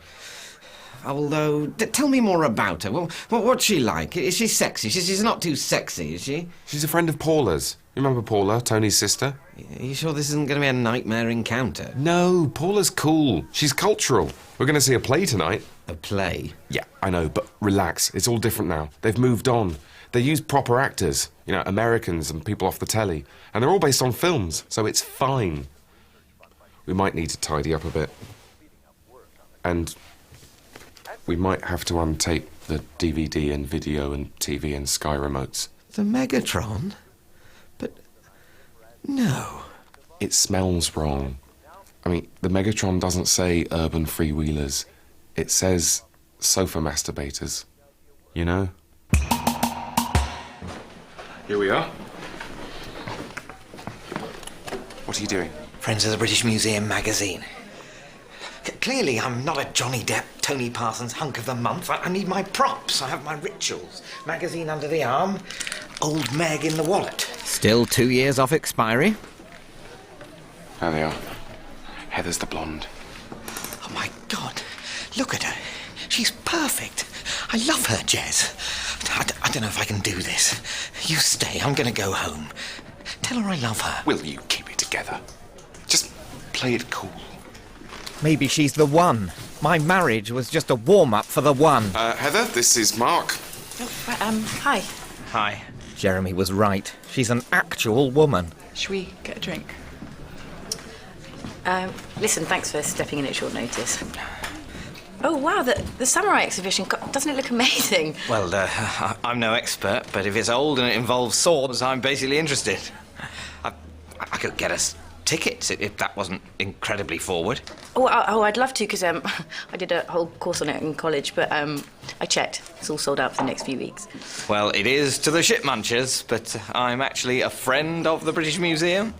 Although, tell me more about her. What's she like? Is she sexy? She's not too sexy, is she? She's a friend of Paula's. You remember Paula, Tony's sister? Are you sure this isn't going to be a nightmare encounter? No, Paula's cool. She's cultural. We're going to see a play tonight. A play? Yeah, I know, but relax. It's all different now. They've moved on. They use proper actors, you know, Americans and people off the telly. And they're all based on films, so it's fine. We might need to tidy up a bit. And we might have to untape the DVD and video and TV and Sky remotes. The Megatron? But no. It smells wrong. I mean, the Megatron doesn't say urban freewheelers. It says sofa masturbators. You know? Here we are. What are you doing? Friends of the British Museum magazine. Clearly, I'm not a Johnny Depp, Tony Parsons hunk of the month. I need my props. I have my rituals. Magazine under the arm, old Meg in the wallet. Still 2 years off expiry. There they are. Heather's the blonde. Oh, my God. Look at her. She's perfect. I love her, Jez. I don't know if I can do this. You stay. I'm going to go home. Tell her I love her. Will you keep it together? Just play it cool. Maybe she's the one. My marriage was just a warm-up for the one. Heather, this is Mark. Hi. Hi. Jeremy was right. She's an actual woman. Should we get a drink? Listen, thanks for stepping in at short notice. Oh, wow, the samurai exhibition, doesn't it look amazing? Well, I'm no expert, but if it's old and it involves swords, I'm basically interested. I could get us tickets if that wasn't incredibly forward. Oh, I'd love to, because I did a whole course on it in college, but I checked. It's all sold out for the next few weeks. Well, it is to the ship munchers, but I'm actually a friend of the British Museum.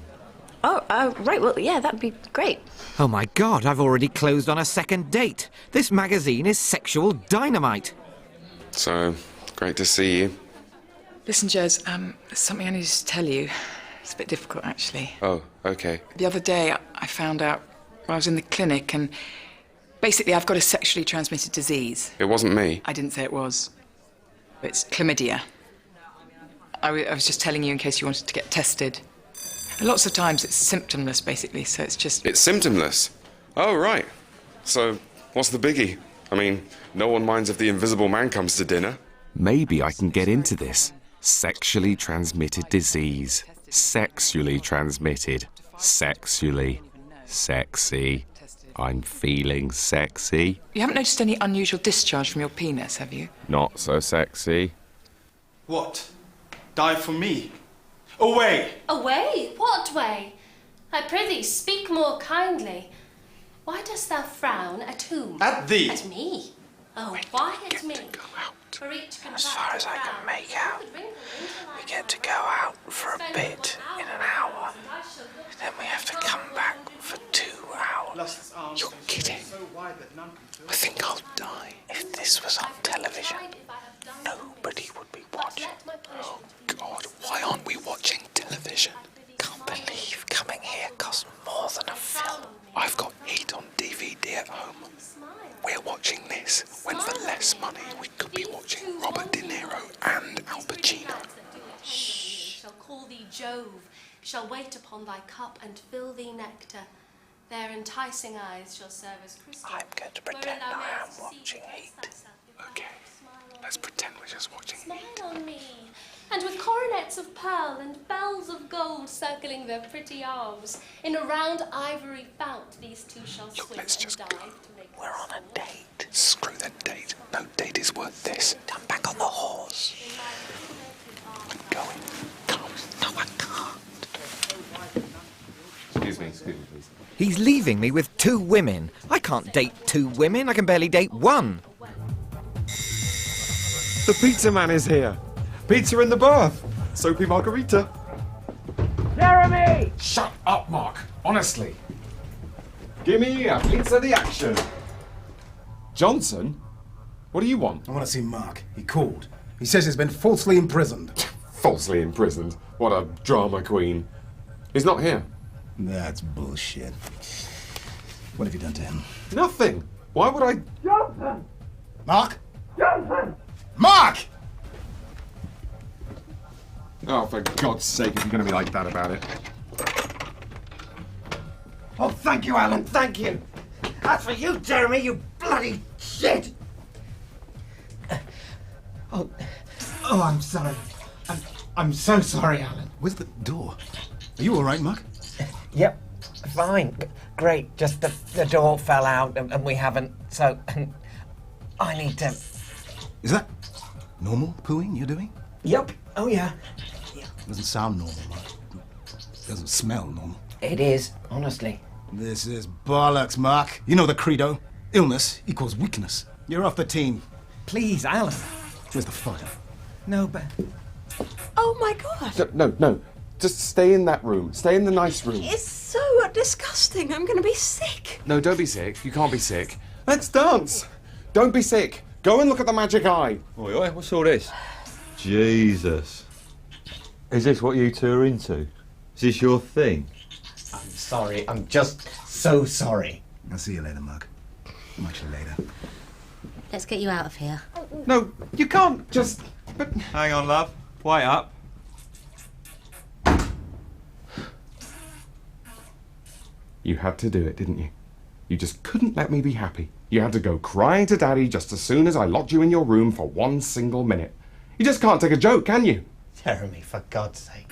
Oh, right, well, yeah, that'd be great. Oh my God, I've already closed on a second date. This magazine is sexual dynamite. So, great to see you. Listen, Jez, there's something I need to tell you. It's a bit difficult, actually. Oh, okay. The other day, I found out I was in the clinic, and basically I've got a sexually transmitted disease. It wasn't me. I didn't say it was. It's chlamydia. I was just telling you in case you wanted to get tested. Lots of times it's symptomless, basically, so it's just... It's symptomless? Oh, right. So, what's the biggie? I mean, no one minds if the invisible man comes to dinner. Maybe I can get into this. Sexually transmitted disease. Sexually transmitted. Sexually. Sexy. I'm feeling sexy. You haven't noticed any unusual discharge from your penis, have you? Not so sexy. What? Die for me? Away! Away? What way? I prithee, speak more kindly. Why dost thou frown at whom? At thee! At me? Oh, why at me? As far as I can make out, we get to go out for a bit in an hour. Then we have to come back for 2 hours. You're kidding. I think I'll die. If this was on television, nobody would be Jove shall wait upon thy cup and fill thee nectar. Their enticing eyes shall serve as crystal. I'm going to pretend I am watching Heat. Okay, let's pretend we're just watching Heat. Smile on me. And with coronets of pearl and bells of gold circling their pretty arms, in a round ivory fount these two shall swim let's just and dive to make We're on a date. Screw that date. No date is worth this. I'm back on the horse. I'm going. Come. No, I can't. Excuse me, please. He's leaving me with 2 women. I can't date 2 women. I can barely date 1. The pizza man is here. Pizza in the bath. Soapy margarita. Jeremy! Shut up, Mark. Honestly. Give me a pizza the action. Johnson? What do you want? I want to see Mark. He called. He says he's been falsely imprisoned. Falsely imprisoned? What a drama queen. He's not here. That's bullshit. What have you done to him? Nothing. Why would I... Johnson! Mark? Johnson! Mark! Oh, for God's sake, if you're going to be like that about it. Oh, thank you, Alan, thank you. That's for you, Jeremy, you bloody shit. Oh, I'm sorry. I'm so sorry, Alan. Where's the door? Are you all right, Mark? Yep, fine. Great. Just the door fell out and we haven't, so I need to... Is that normal pooing you're doing? Yep. Oh, yeah. Doesn't sound normal, Mark. Doesn't smell normal. It is, honestly. This is bollocks, Mark. You know the credo. Illness equals weakness. You're off the team. Please, Alan. Where's the fire? No, but... Oh my god! No. Just stay in that room. Stay in the nice room. It's so disgusting. I'm gonna be sick. No, don't be sick. You can't be sick. Let's dance. Don't be sick. Go and look at the magic eye. Oi, what's all this? Jesus. Is this what you two are into? Is this your thing? I'm sorry. I'm just so sorry. I'll see you later, Mark. Much later. Let's get you out of here. No, you can't just... But... Hang on, love. Wait up. You had to do it, didn't you? You just couldn't let me be happy. You had to go crying to Daddy just as soon as I locked you in your room for 1 single minute. You just can't take a joke, can you? Jeremy, for God's sake.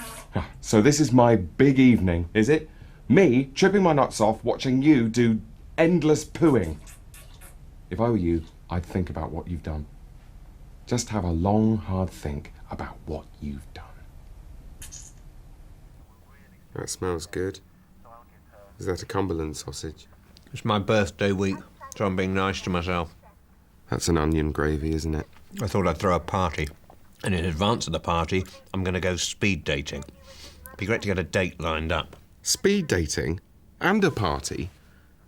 So this is my big evening, is it? Me tripping my nuts off watching you do endless pooing. If I were you, I'd think about what you've done. Just have a long, hard think about what you've done. That smells good. Is that a Cumberland sausage? It's my birthday week, so I'm being nice to myself. That's an onion gravy, isn't it? I thought I'd throw a party. And in advance of the party, I'm going to go speed dating. It'd be great to get a date lined up. Speed dating? And a party?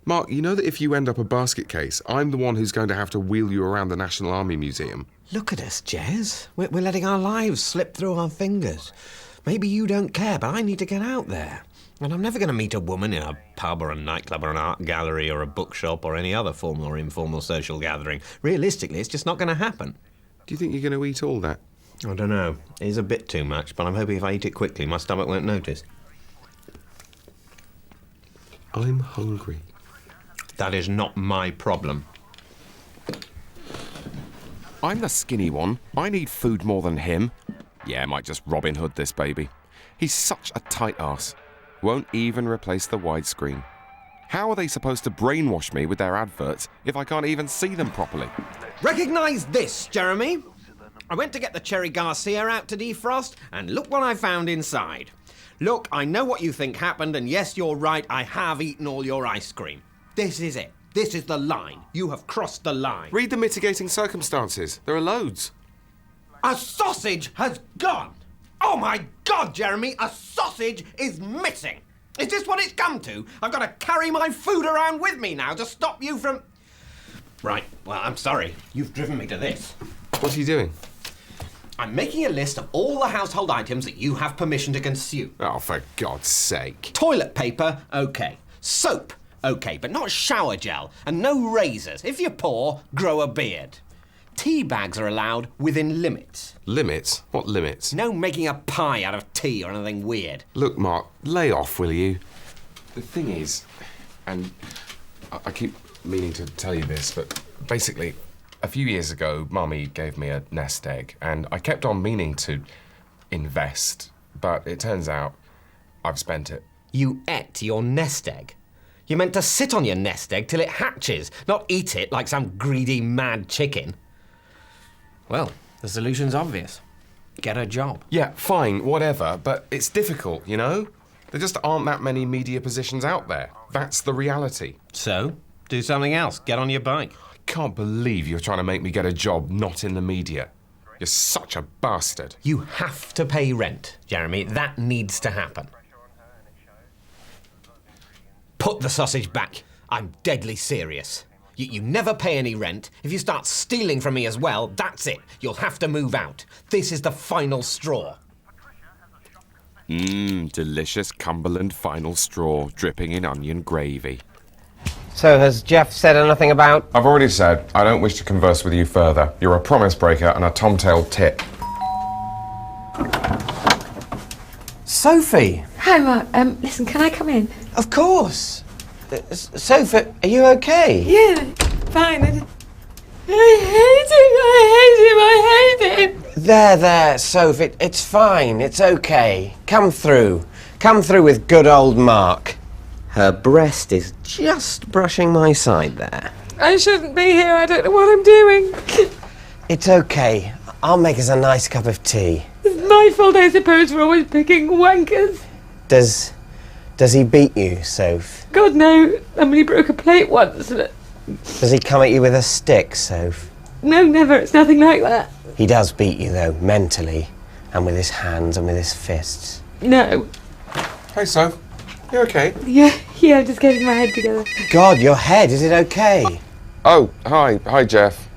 Mark, you know that if you end up a basket case, I'm the one who's going to have to wheel you around the National Army Museum. Look at us, Jez. We're letting our lives slip through our fingers. Maybe you don't care, but I need to get out there. And I'm never going to meet a woman in a pub or a nightclub or an art gallery or a bookshop or any other formal or informal social gathering. Realistically, it's just not going to happen. Do you think you're going to eat all that? I don't know. It is a bit too much, but I'm hoping if I eat it quickly, my stomach won't notice. I'm hungry. That is not my problem. I'm the skinny one. I need food more than him. Yeah, I might just Robin Hood this baby. He's such a tight ass. Won't even replace the widescreen. How are they supposed to brainwash me with their adverts if I can't even see them properly? Recognise this, Jeremy? I went to get the Cherry Garcia out to defrost, and look what I found inside. Look, I know what you think happened, and yes, you're right, I have eaten all your ice cream. This is it. This is the line. You have crossed the line. Read the mitigating circumstances. There are loads. A sausage has gone! Oh my God, Jeremy, a sausage is missing! Is this what it's come to? I've got to carry my food around with me now to stop you from... Right, well, I'm sorry. You've driven me to this. What are you doing? I'm making a list of all the household items that you have permission to consume. Oh, for God's sake. Toilet paper, okay. Soap, okay, but not shower gel. And no razors. If you're poor, grow a beard. Tea bags are allowed within limits. Limits? What limits? No making a pie out of tea or anything weird. Look, Mark, lay off, will you? The thing is, and I keep meaning to tell you this, but basically, a few years ago, Mummy gave me a nest egg, and I kept on meaning to invest, but it turns out I've spent it. You ate your nest egg? You're meant to sit on your nest egg till it hatches, not eat it like some greedy, mad chicken. Well, the solution's obvious. Get a job. Yeah, fine, whatever, but it's difficult, you know? There just aren't that many media positions out there. That's the reality. So, do something else. Get on your bike. I can't believe you're trying to make me get a job not in the media. You're such a bastard. You have to pay rent, Jeremy. That needs to happen. Put the sausage back. I'm deadly serious. You never pay any rent. If you start stealing from me as well, that's it. You'll have to move out. This is the final straw. Delicious Cumberland final straw, dripping in onion gravy. So, has Jeff said anything about... I've already said, I don't wish to converse with you further. You're a promise breaker and a tom-tailed tit. Sophie! Hi, Mark. Listen, can I come in? Of course! Sophie, are you okay? Yeah, fine. I hate him. There, Soph, it's fine, it's okay. Come through with good old Mark. Her breast is just brushing my side there. I shouldn't be here, I don't know what I'm doing. It's okay, I'll make us a nice cup of tea. It's my fault, I suppose, for always picking wankers. Does he beat you, Soph? God, no. I mean, he broke a plate once. Does he come at you with a stick, Soph? No, never, it's nothing like that. He does beat you, though, mentally, and with his hands and with his fists. No. Hey, Soph. You okay? Yeah, I'm just getting my head together. God, your head, is it okay? Oh, hi, Jeff.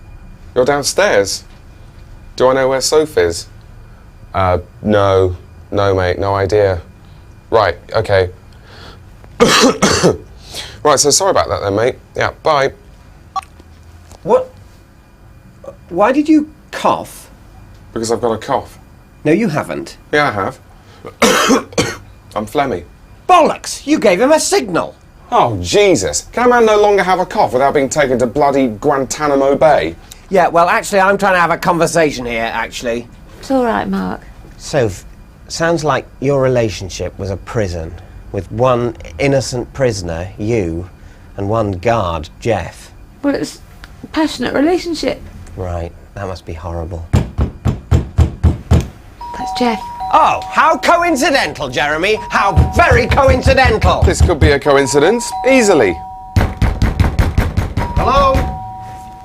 You're downstairs. Do I know where Soph is? No, mate, no idea. Right, okay. Right, so sorry about that then, mate. Yeah, bye. What? Why did you cough? Because I've got a cough. No, you haven't. Yeah, I have. I'm phlegmy. Bollocks! You gave him a signal! Oh, Jesus. Can a man no longer have a cough without being taken to bloody Guantanamo Bay? Yeah, well, actually, I'm trying to have a conversation here, actually. It's all right, Mark. Soph, sounds like your relationship was a prison, with one innocent prisoner, you, and one guard, Jeff. Well, it's a passionate relationship. Right, that must be horrible. That's Jeff. Oh, how coincidental, Jeremy! How very coincidental! This could be a coincidence, easily. Hello?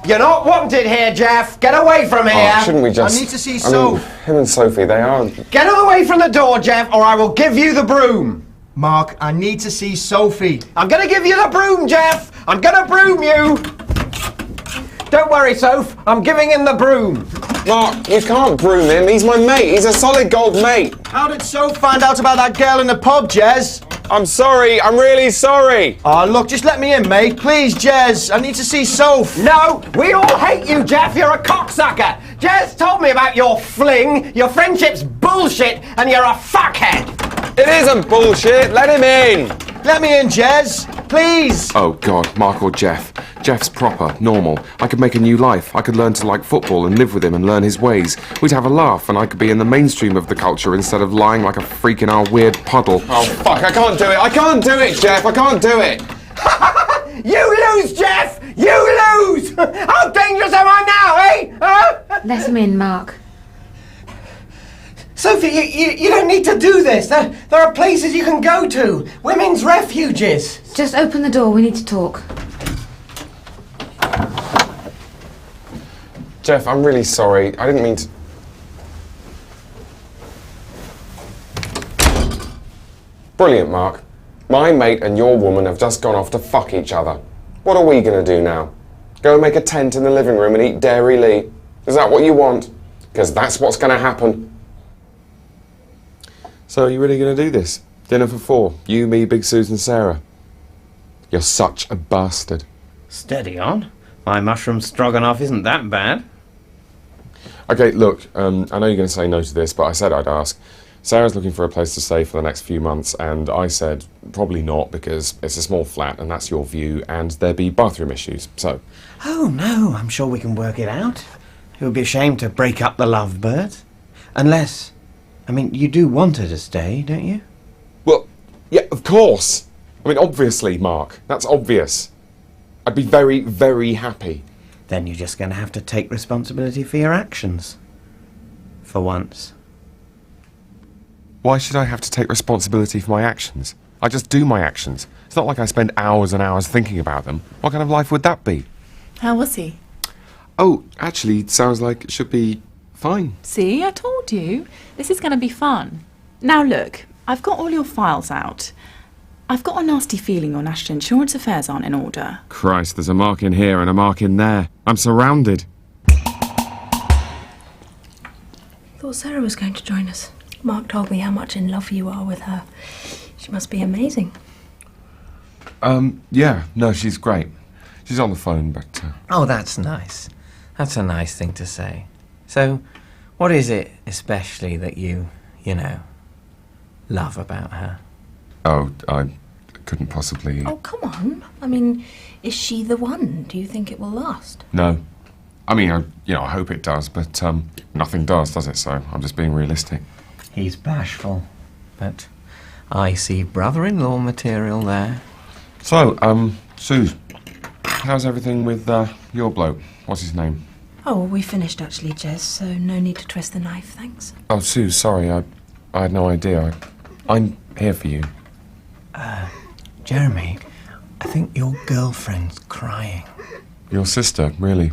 You're not wanted here, Jeff! Get away from here! Oh, shouldn't we just... I need to see Soph. Him and Sophie, they are... Get away from the door, Jeff, or I will give you the broom! Mark, I need to see Sophie. I'm gonna give you the broom, Jeff! I'm gonna broom you! Don't worry, Soph, I'm giving him the broom. Mark, you can't broom him. He's my mate. He's a solid gold mate. How did Soph find out about that girl in the pub, Jez? I'm sorry. I'm really sorry. Oh, look, just let me in, mate. Please, Jez. I need to see Soph. No, we all hate you, Jeff. You're a cocksucker. Jez told me about your fling. Your friendship's bullshit, and you're a fuckhead. It isn't bullshit. Let him in. Let me in, Jez. Please. Oh, God. Mark or Jeff. Jeff's proper, normal. I could make a new life. I could learn to like football and live with him and learn his ways. We'd have a laugh and I could be in the mainstream of the culture instead of lying like a freak in our weird puddle. Oh, fuck. I can't do it. I can't do it, Jeff. I can't do it. You lose, Jeff! You lose! How dangerous am I now, eh? Huh? Let him in, Mark. Sophie, you don't need to do this. There are places you can go to. Women's refuges. Just open the door. We need to talk. Jeff, I'm really sorry. I didn't mean to... Brilliant, Mark. My mate and your woman have just gone off to fuck each other. What are we going to do now? Go and make a tent in the living room and eat Dairy Lee? Is that what you want? Because that's what's going to happen. So are you really going to do this? Dinner for four. You, me, Big Susan, Sarah. You're such a bastard. Steady on. My mushroom stroganoff isn't that bad. Okay, look, I know you're going to say no to this, but I said I'd ask. Sarah's looking for a place to stay for the next few months, and I said probably not because it's a small flat and that's your view, and there'd be bathroom issues, so... Oh, no, I'm sure we can work it out. It would be a shame to break up the lovebirds. Unless... I mean, you do want her to stay, don't you? Well, yeah, of course. I mean, obviously, Mark. That's obvious. I'd be very, very happy. Then you're just going to have to take responsibility for your actions. For once. Why should I have to take responsibility for my actions? I just do my actions. It's not like I spend hours and hours thinking about them. What kind of life would that be? How was he? Oh, actually, it sounds like it should be fine. See, I told you. This is going to be fun. Now look, I've got all your files out. I've got a nasty feeling your national insurance affairs aren't in order. Christ, there's a mark in here and a mark in there. I'm surrounded. Thought Sarah was going to join us. Mark told me how much in love you are with her. She must be amazing. Yeah, no, she's great. She's on the phone, but... Oh, that's nice. That's a nice thing to say. So, what is it especially that you know, love about her? Oh, I couldn't possibly... Oh, come on. I mean, is she the one? Do you think it will last? No. I mean, I hope it does, but nothing does it? So I'm just being realistic. He's bashful, but I see brother-in-law material there. So, Sue, how's everything with your bloke? What's his name? Oh, we finished actually, Jez, so no need to twist the knife, thanks. Oh, Sue, sorry, I had no idea. I'm here for you. Jeremy, I think your girlfriend's crying. Your sister, really?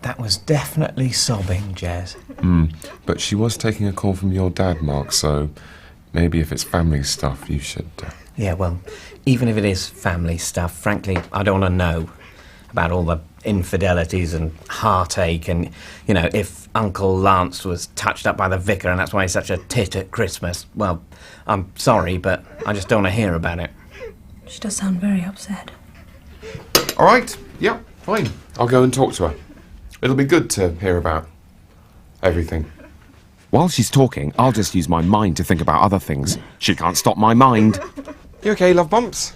That was definitely sobbing, Jez. But she was taking a call from your dad, Mark, so maybe if it's family stuff, you should... Yeah, well, even if it is family stuff, frankly, I don't want to know about all the infidelities and heartache and, if Uncle Lance was touched up by the vicar and that's why he's such a tit at Christmas. Well, I'm sorry, but I just don't want to hear about it. She does sound very upset. All right, yeah, fine. I'll go and talk to her. It'll be good to hear about everything. While she's talking, I'll just use my mind to think about other things. She can't stop my mind. You okay, love bumps?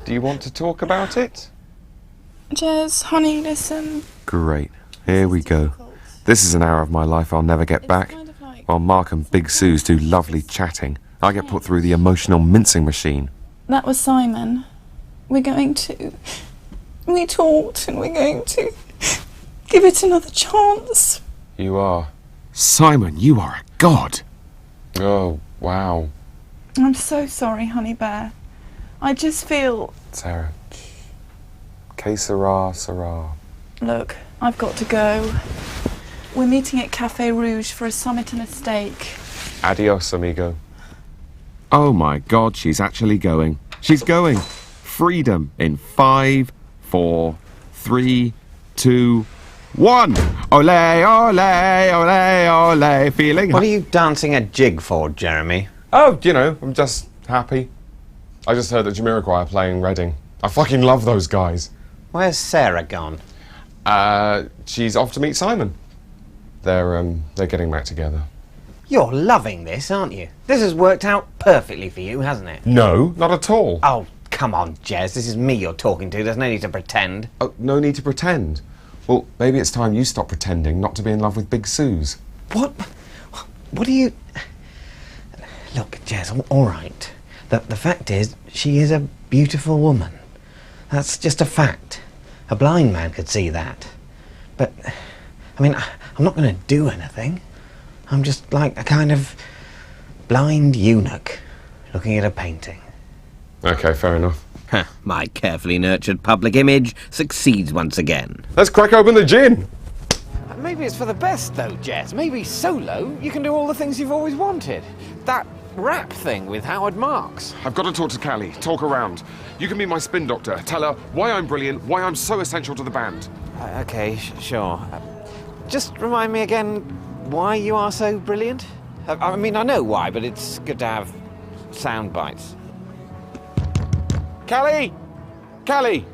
Do you want to talk about it? Jez, honey, listen. Great. Here we go. This is an hour of my life I'll never get back. While Mark and Big Sue's do lovely chatting, I get put through the emotional mincing machine. That was Simon. We talked and we're going to give it another chance. You are. Simon, you are a god. Oh, wow. I'm so sorry, honey bear. I just feel... Sarah. Que sera, sera. Look, I've got to go. We're meeting at Café Rouge for a summit and a steak. Adios, amigo. Oh my god, she's actually going. She's going. Freedom in 5, 4, 3, 2, 1. Ole, ole, ole, ole. Feeling... What are you dancing a jig for, Jeremy? Oh, I'm just happy. I just heard that Jamiroquai are playing Reading. I fucking love those guys. Where's Sarah gone? She's off to meet Simon. They're getting back together. You're loving this, aren't you? This has worked out perfectly for you, hasn't it? No, not at all. Oh, come on, Jez. This is me you're talking to. There's no need to pretend. Oh, no need to pretend? Well, maybe it's time you stop pretending not to be in love with Big Suze. What do you... Look, Jez, all right. The fact is, she is a beautiful woman. That's just a fact. A blind man could see that. But, I mean, I'm not going to do anything. I'm just like a kind of blind eunuch looking at a painting. Okay, fair enough. My carefully nurtured public image succeeds once again. Let's crack open the gin! Maybe it's for the best, though, Jez. Maybe solo, you can do all the things you've always wanted. That rap thing with Howard Marks. I've got to talk to Callie, talk around. You can be my spin doctor. Tell her why I'm brilliant, why I'm so essential to the band. Okay, sure. Just remind me again why you are so brilliant? I mean, I know why, but it's good to have sound bites. Callie! Callie!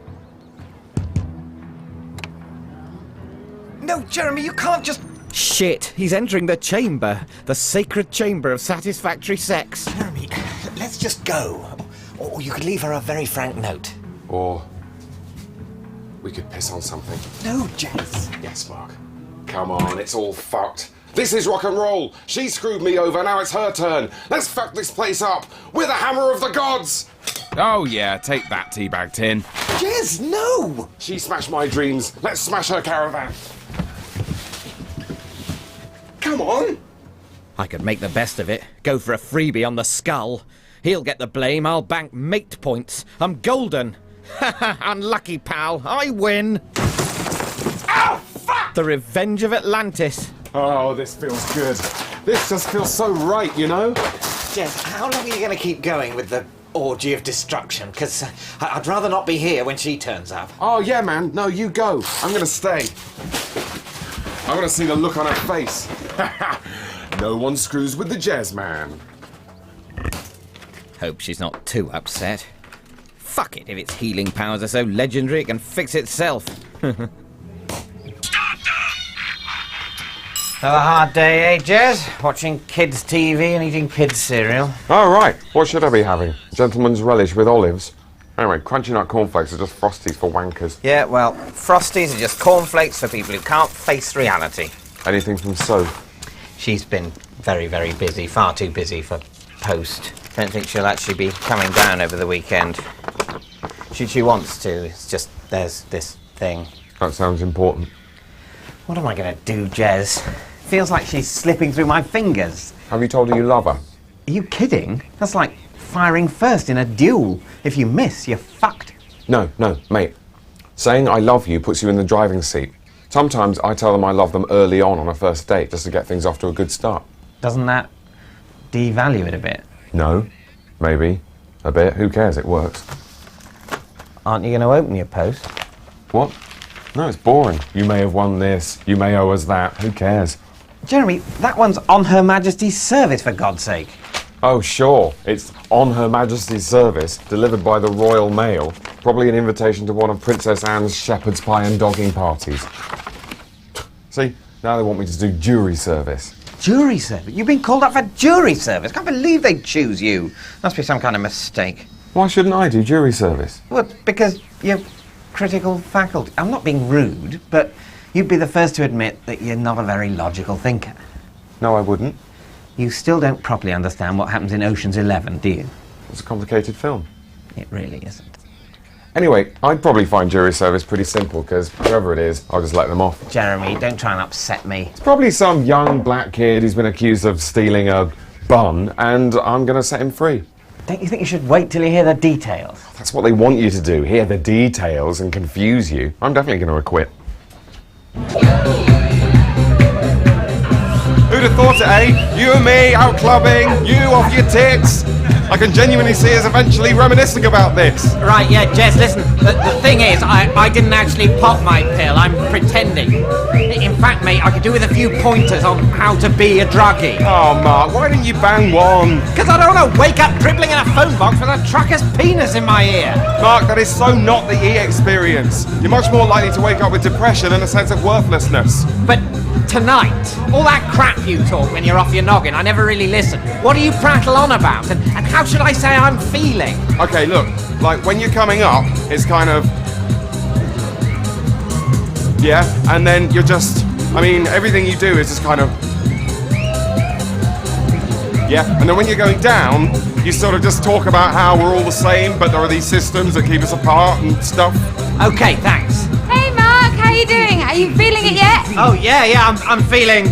No, Jeremy, you can't just... Shit, he's entering the chamber. The sacred chamber of satisfactory sex. Jeremy, let's just go. Or you could leave her a very frank note. Or we could piss on something. No, Jess. Yes, Mark. Come on, it's all fucked. This is rock and roll. She screwed me over, now it's her turn. Let's fuck this place up with a hammer of the gods. Oh yeah, take that, teabag tin. Jez, no! She smashed my dreams. Let's smash her caravan. Come on! I could make the best of it. Go for a freebie on the skull. He'll get the blame, I'll bank mate points. I'm golden. Haha, unlucky pal, I win. Ow, fuck! The Revenge of Atlantis. Oh, this feels good. This just feels so right, you know? Jez, how long are you going to keep going with the orgy of destruction? Because I'd rather not be here when she turns up. Oh, yeah, man. No, you go. I'm going to stay. I want to see the look on her face. No one screws with the jazz man. Hope she's not too upset. Fuck it, if its healing powers are so legendary it can fix itself. Another hard day, eh, Jez? Watching kids' TV and eating kids' cereal. Oh, right. What should I be having? Gentleman's relish with olives? Anyway, crunchy nut cornflakes are just Frosties for wankers. Yeah, well, Frosties are just cornflakes for people who can't face reality. Anything from So? She's been very, very busy, far too busy for post. Don't think she'll actually be coming down over the weekend. She wants to, it's just there's this thing. That sounds important. What am I going to do, Jez? Feels like she's slipping through my fingers. Have you told her you love her? Are you kidding? That's like firing first in a duel. If you miss, you're fucked. No, mate. Saying I love you puts you in the driving seat. Sometimes I tell them I love them early on a first date, just to get things off to a good start. Doesn't that devalue it a bit? No. Maybe. A bit. Who cares? It works. Aren't you going to open your post? What? No, it's boring. You may have won this. You may owe us that. Who cares? Jeremy, that one's on Her Majesty's service, for God's sake. Oh, sure. It's on Her Majesty's service, delivered by the Royal Mail. Probably an invitation to one of Princess Anne's shepherd's pie and dogging parties. See, now they want me to do jury service. Jury service? You've been called up for jury service? Can't believe they'd choose you. Must be some kind of mistake. Why shouldn't I do jury service? Well, because you're critical faculty. I'm not being rude, but you'd be the first to admit that you're not a very logical thinker. No, I wouldn't. You still don't properly understand what happens in Ocean's 11, do you? It's a complicated film. It really isn't. Anyway, I'd probably find jury service pretty simple, because whoever it is, I'll just let them off. Jeremy, don't try and upset me. It's probably some young black kid who's been accused of stealing a bun, and I'm going to set him free. Don't you think you should wait till you hear the details? That's what they want you to do, hear the details and confuse you. I'm definitely going to acquit. Who'd have thought it, eh? You and me, out clubbing, you off your tits. I can genuinely see us eventually reminiscing about this. Right, yeah, Jez, listen, the thing is, I didn't actually pop my pill, I'm pretending. In fact, mate, I could do with a few pointers on how to be a druggie. Oh, Mark, why didn't you bang one? Because I don't want to wake up dribbling in a phone box with a trucker's penis in my ear. Mark, that is so not the E-experience. You're much more likely to wake up with depression and a sense of worthlessness. But tonight, all that crap you talk when you're off your noggin, I never really listen. What do you prattle on about? And how should I say I'm feeling? Okay, look, like when you're coming up, it's kind of... Yeah, and then you're just... I mean, everything you do is just kind of... Yeah, and then when you're going down, you sort of just talk about how we're all the same, but there are these systems that keep us apart and stuff. Okay, thanks. Hey Mark, how you doing? Are you feeling it yet? Oh yeah, I'm feeling...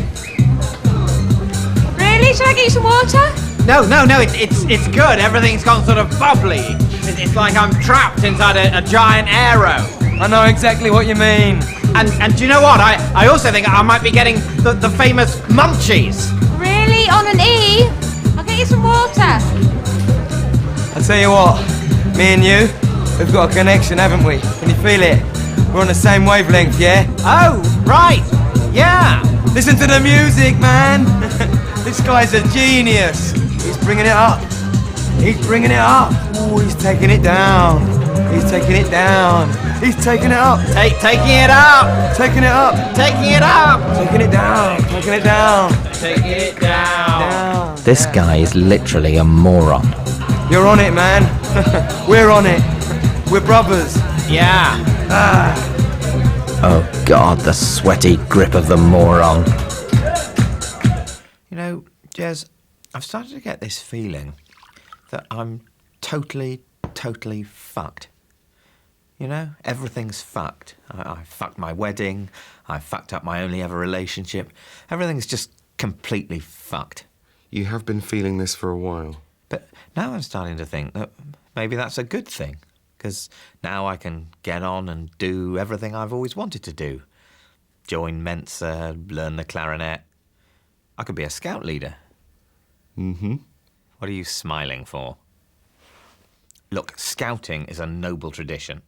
Really? Should I get you some water? No, it's good. Everything's gone sort of bubbly. It's like I'm trapped inside a giant arrow. I know exactly what you mean. And do you know what? I also think I might be getting the famous munchies. Really? On an E? I'll get you some water. I'll tell you what, me and you, we've got a connection, haven't we? Can you feel it? We're on the same wavelength, yeah? Oh, right, yeah. Listen to the music, man. This guy's a genius. He's bringing it up. He's bringing it up. Oh, he's taking it down. He's taking it down. He's taking it up. Taking it up. Taking it up. Taking it up. Taking it down. Taking it down. Taking it down. This guy is literally a moron. You're on it, man. We're on it. We're brothers. Yeah. Oh God, the sweaty grip of the moron. You know, Jez, I've started to get this feeling that I'm totally fucked. You know, everything's fucked. I fucked my wedding. I fucked up my only ever relationship. Everything's just completely fucked. You have been feeling this for a while. But now I'm starting to think that maybe that's a good thing. Because now I can get on and do everything I've always wanted to do. Join Mensa, learn the clarinet. I could be a scout leader. Mm-hmm. What are you smiling for? Look, scouting is a noble tradition.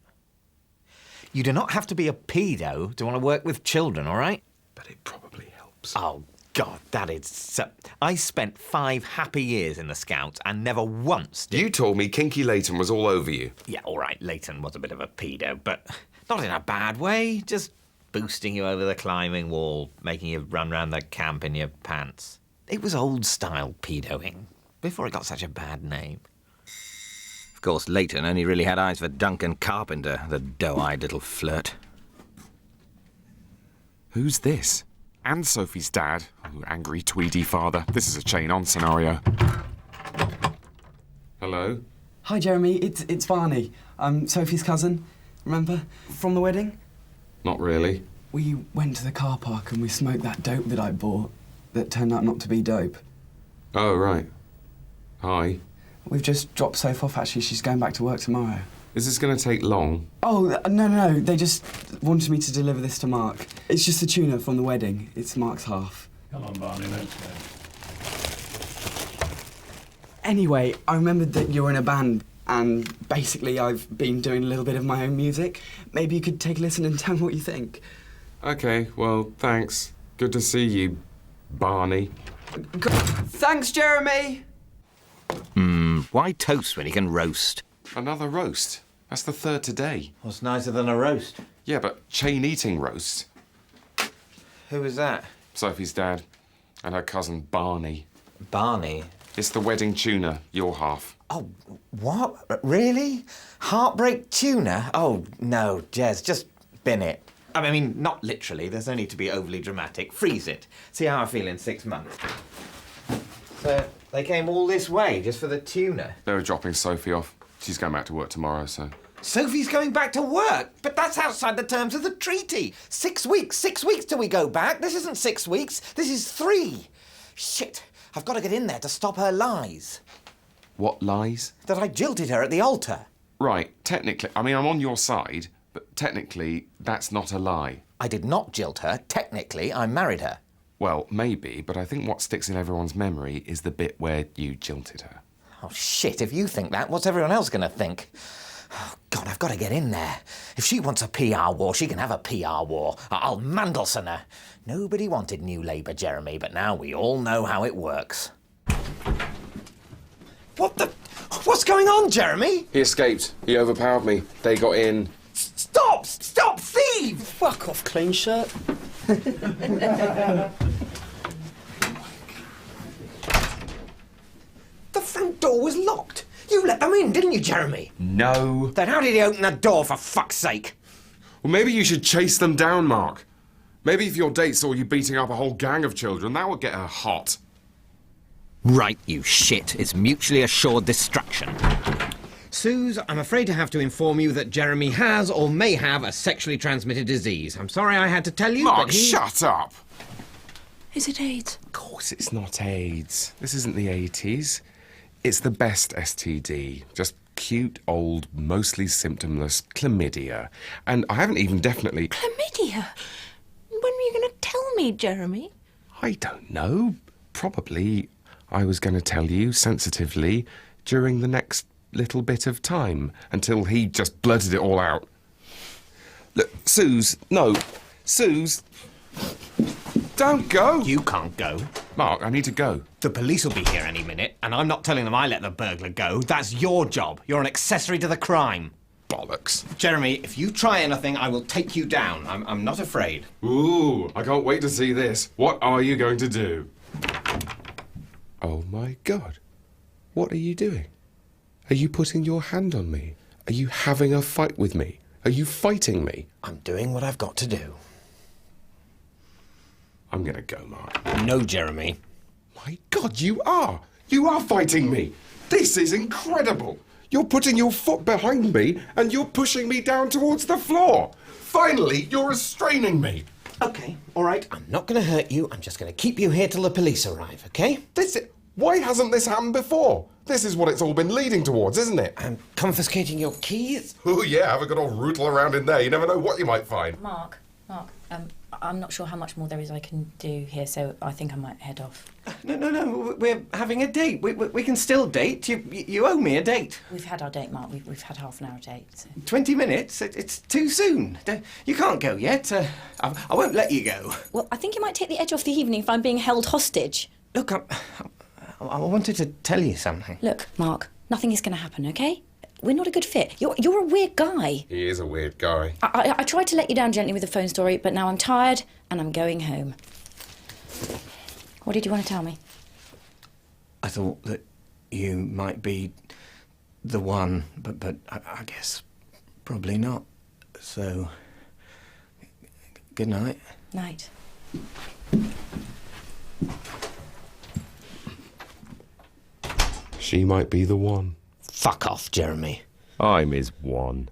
You do not have to be a pedo to want to work with children, all right? But it probably helps. Oh, God, that is so... I spent 5 happy years in the Scouts and never once did... You told me Kinky Leighton was all over you. Yeah, all right, Leighton was a bit of a pedo, but not in a bad way. Just boosting you over the climbing wall, making you run round the camp in your pants. It was old-style pedoing, before it got such a bad name. Of course, Leighton only really had eyes for Duncan Carpenter, the doe-eyed little flirt. Who's this? And Sophie's dad. Oh, angry Tweedy father. This is a chain-on scenario. Hello? Hi, Jeremy. It's Barney. I'm Sophie's cousin. Remember? From the wedding? Not really. We went to the car park and we smoked that dope that I bought that turned out not to be dope. Oh, right. Hi. We've just dropped Soph off, actually. She's going back to work tomorrow. Is this going to take long? Oh, no. They just wanted me to deliver this to Mark. It's just the tuna from the wedding. It's Mark's half. Come on, Barney, let's go. Anyway, I remembered that you're in a band, and basically I've been doing a little bit of my own music. Maybe you could take a listen and tell me what you think. Okay, well, thanks. Good to see you, Barney. Thanks, Jeremy! Why toast when you can roast? Another roast? That's the third today. What's nicer than a roast? Yeah, but chain-eating roast. Who was that? Sophie's dad. And her cousin, Barney. Barney? It's the wedding tuna, your half. Oh, what? Really? Heartbreak tuna? Oh, no, Jez, just bin it. I mean, not literally. There's no need to be overly dramatic. Freeze it. See how I feel in 6 months. So, they came all this way just for the tuna? They were dropping Sophie off. She's going back to work tomorrow, so... Sophie's going back to work? But that's outside the terms of the treaty. 6 weeks. 6 weeks till we go back. This isn't 6 weeks. This is 3. Shit. I've got to get in there to stop her lies. What lies? That I jilted her at the altar. Right, technically, I mean, I'm on your side, but technically, that's not a lie. I did not jilt her. Technically, I married her. Well, maybe, but I think what sticks in everyone's memory is the bit where you jilted her. Oh, shit, if you think that, what's everyone else going to think? Oh, God, I've got to get in there. If she wants a PR war, she can have a PR war. I'll Mandelson her. Nobody wanted New Labour, Jeremy, but now we all know how it works. What the... What's going on, Jeremy? He escaped. He overpowered me. They got in. Stop! Stop, thief! Fuck off, clean shirt. The front door was locked. You let them in, didn't you, Jeremy? No. Then how did he open the door, for fuck's sake? Well, maybe you should chase them down, Mark. Maybe if your date saw you beating up a whole gang of children, that would get her hot. Right, you shit. It's mutually assured destruction. Suze, I'm afraid to have to inform you that Jeremy has or may have a sexually transmitted disease. I'm sorry I had to tell you, Mark, but he... shut up! Is it AIDS? Of course it's not AIDS. This isn't the 80s. It's the best STD. Just cute, old, mostly symptomless chlamydia. And I haven't even definitely... Chlamydia? When were you going to tell me, Jeremy? I don't know. Probably I was going to tell you sensitively during the next little bit of time until he just blurted it all out. Look, Suze, no. Suze, don't go. You can't go. Mark, I need to go. The police will be here any minute, and I'm not telling them I let the burglar go. That's your job. You're an accessory to the crime. bollocks. Jeremy, if you try anything, I will take you down. I'm not afraid. Ooh, I can't wait to see this. What are you going to do? Oh my God. What are you doing? Are you putting your hand on me? Are you having a fight with me? Are you fighting me? I'm doing what I've got to do. I'm gonna go, Mark. No, Jeremy. My God, you are! You are fighting me! This is incredible! You're putting your foot behind me and you're pushing me down towards the floor! Finally, you're restraining me! Okay, all right. I'm not going to hurt you. I'm just going to keep you here till the police arrive, okay? Why hasn't this happened before? This is what it's all been leading towards, isn't it? I'm confiscating your keys. Oh yeah, have a good old rootle around in there. You never know what you might find. Mark, I'm not sure how much more there is I can do here, so I think I might head off. No, we're having a date. We can still date. You owe me a date. We've had our date, Mark. We've had half an hour date. So. 20 minutes? It's too soon. You can't go yet. I won't let you go. Well, I think it might take the edge off the evening if I'm being held hostage. Look, I wanted to tell you something. Look, Mark, nothing is going to happen, okay? We're not a good fit. You're a weird guy. He is a weird guy. I tried to let you down gently with the phone story, but now I'm tired and I'm going home. What did you want to tell me? I thought that you might be the one, but I guess probably not. So, good night. Night. She might be the one. Fuck off, Jeremy. I'm his one.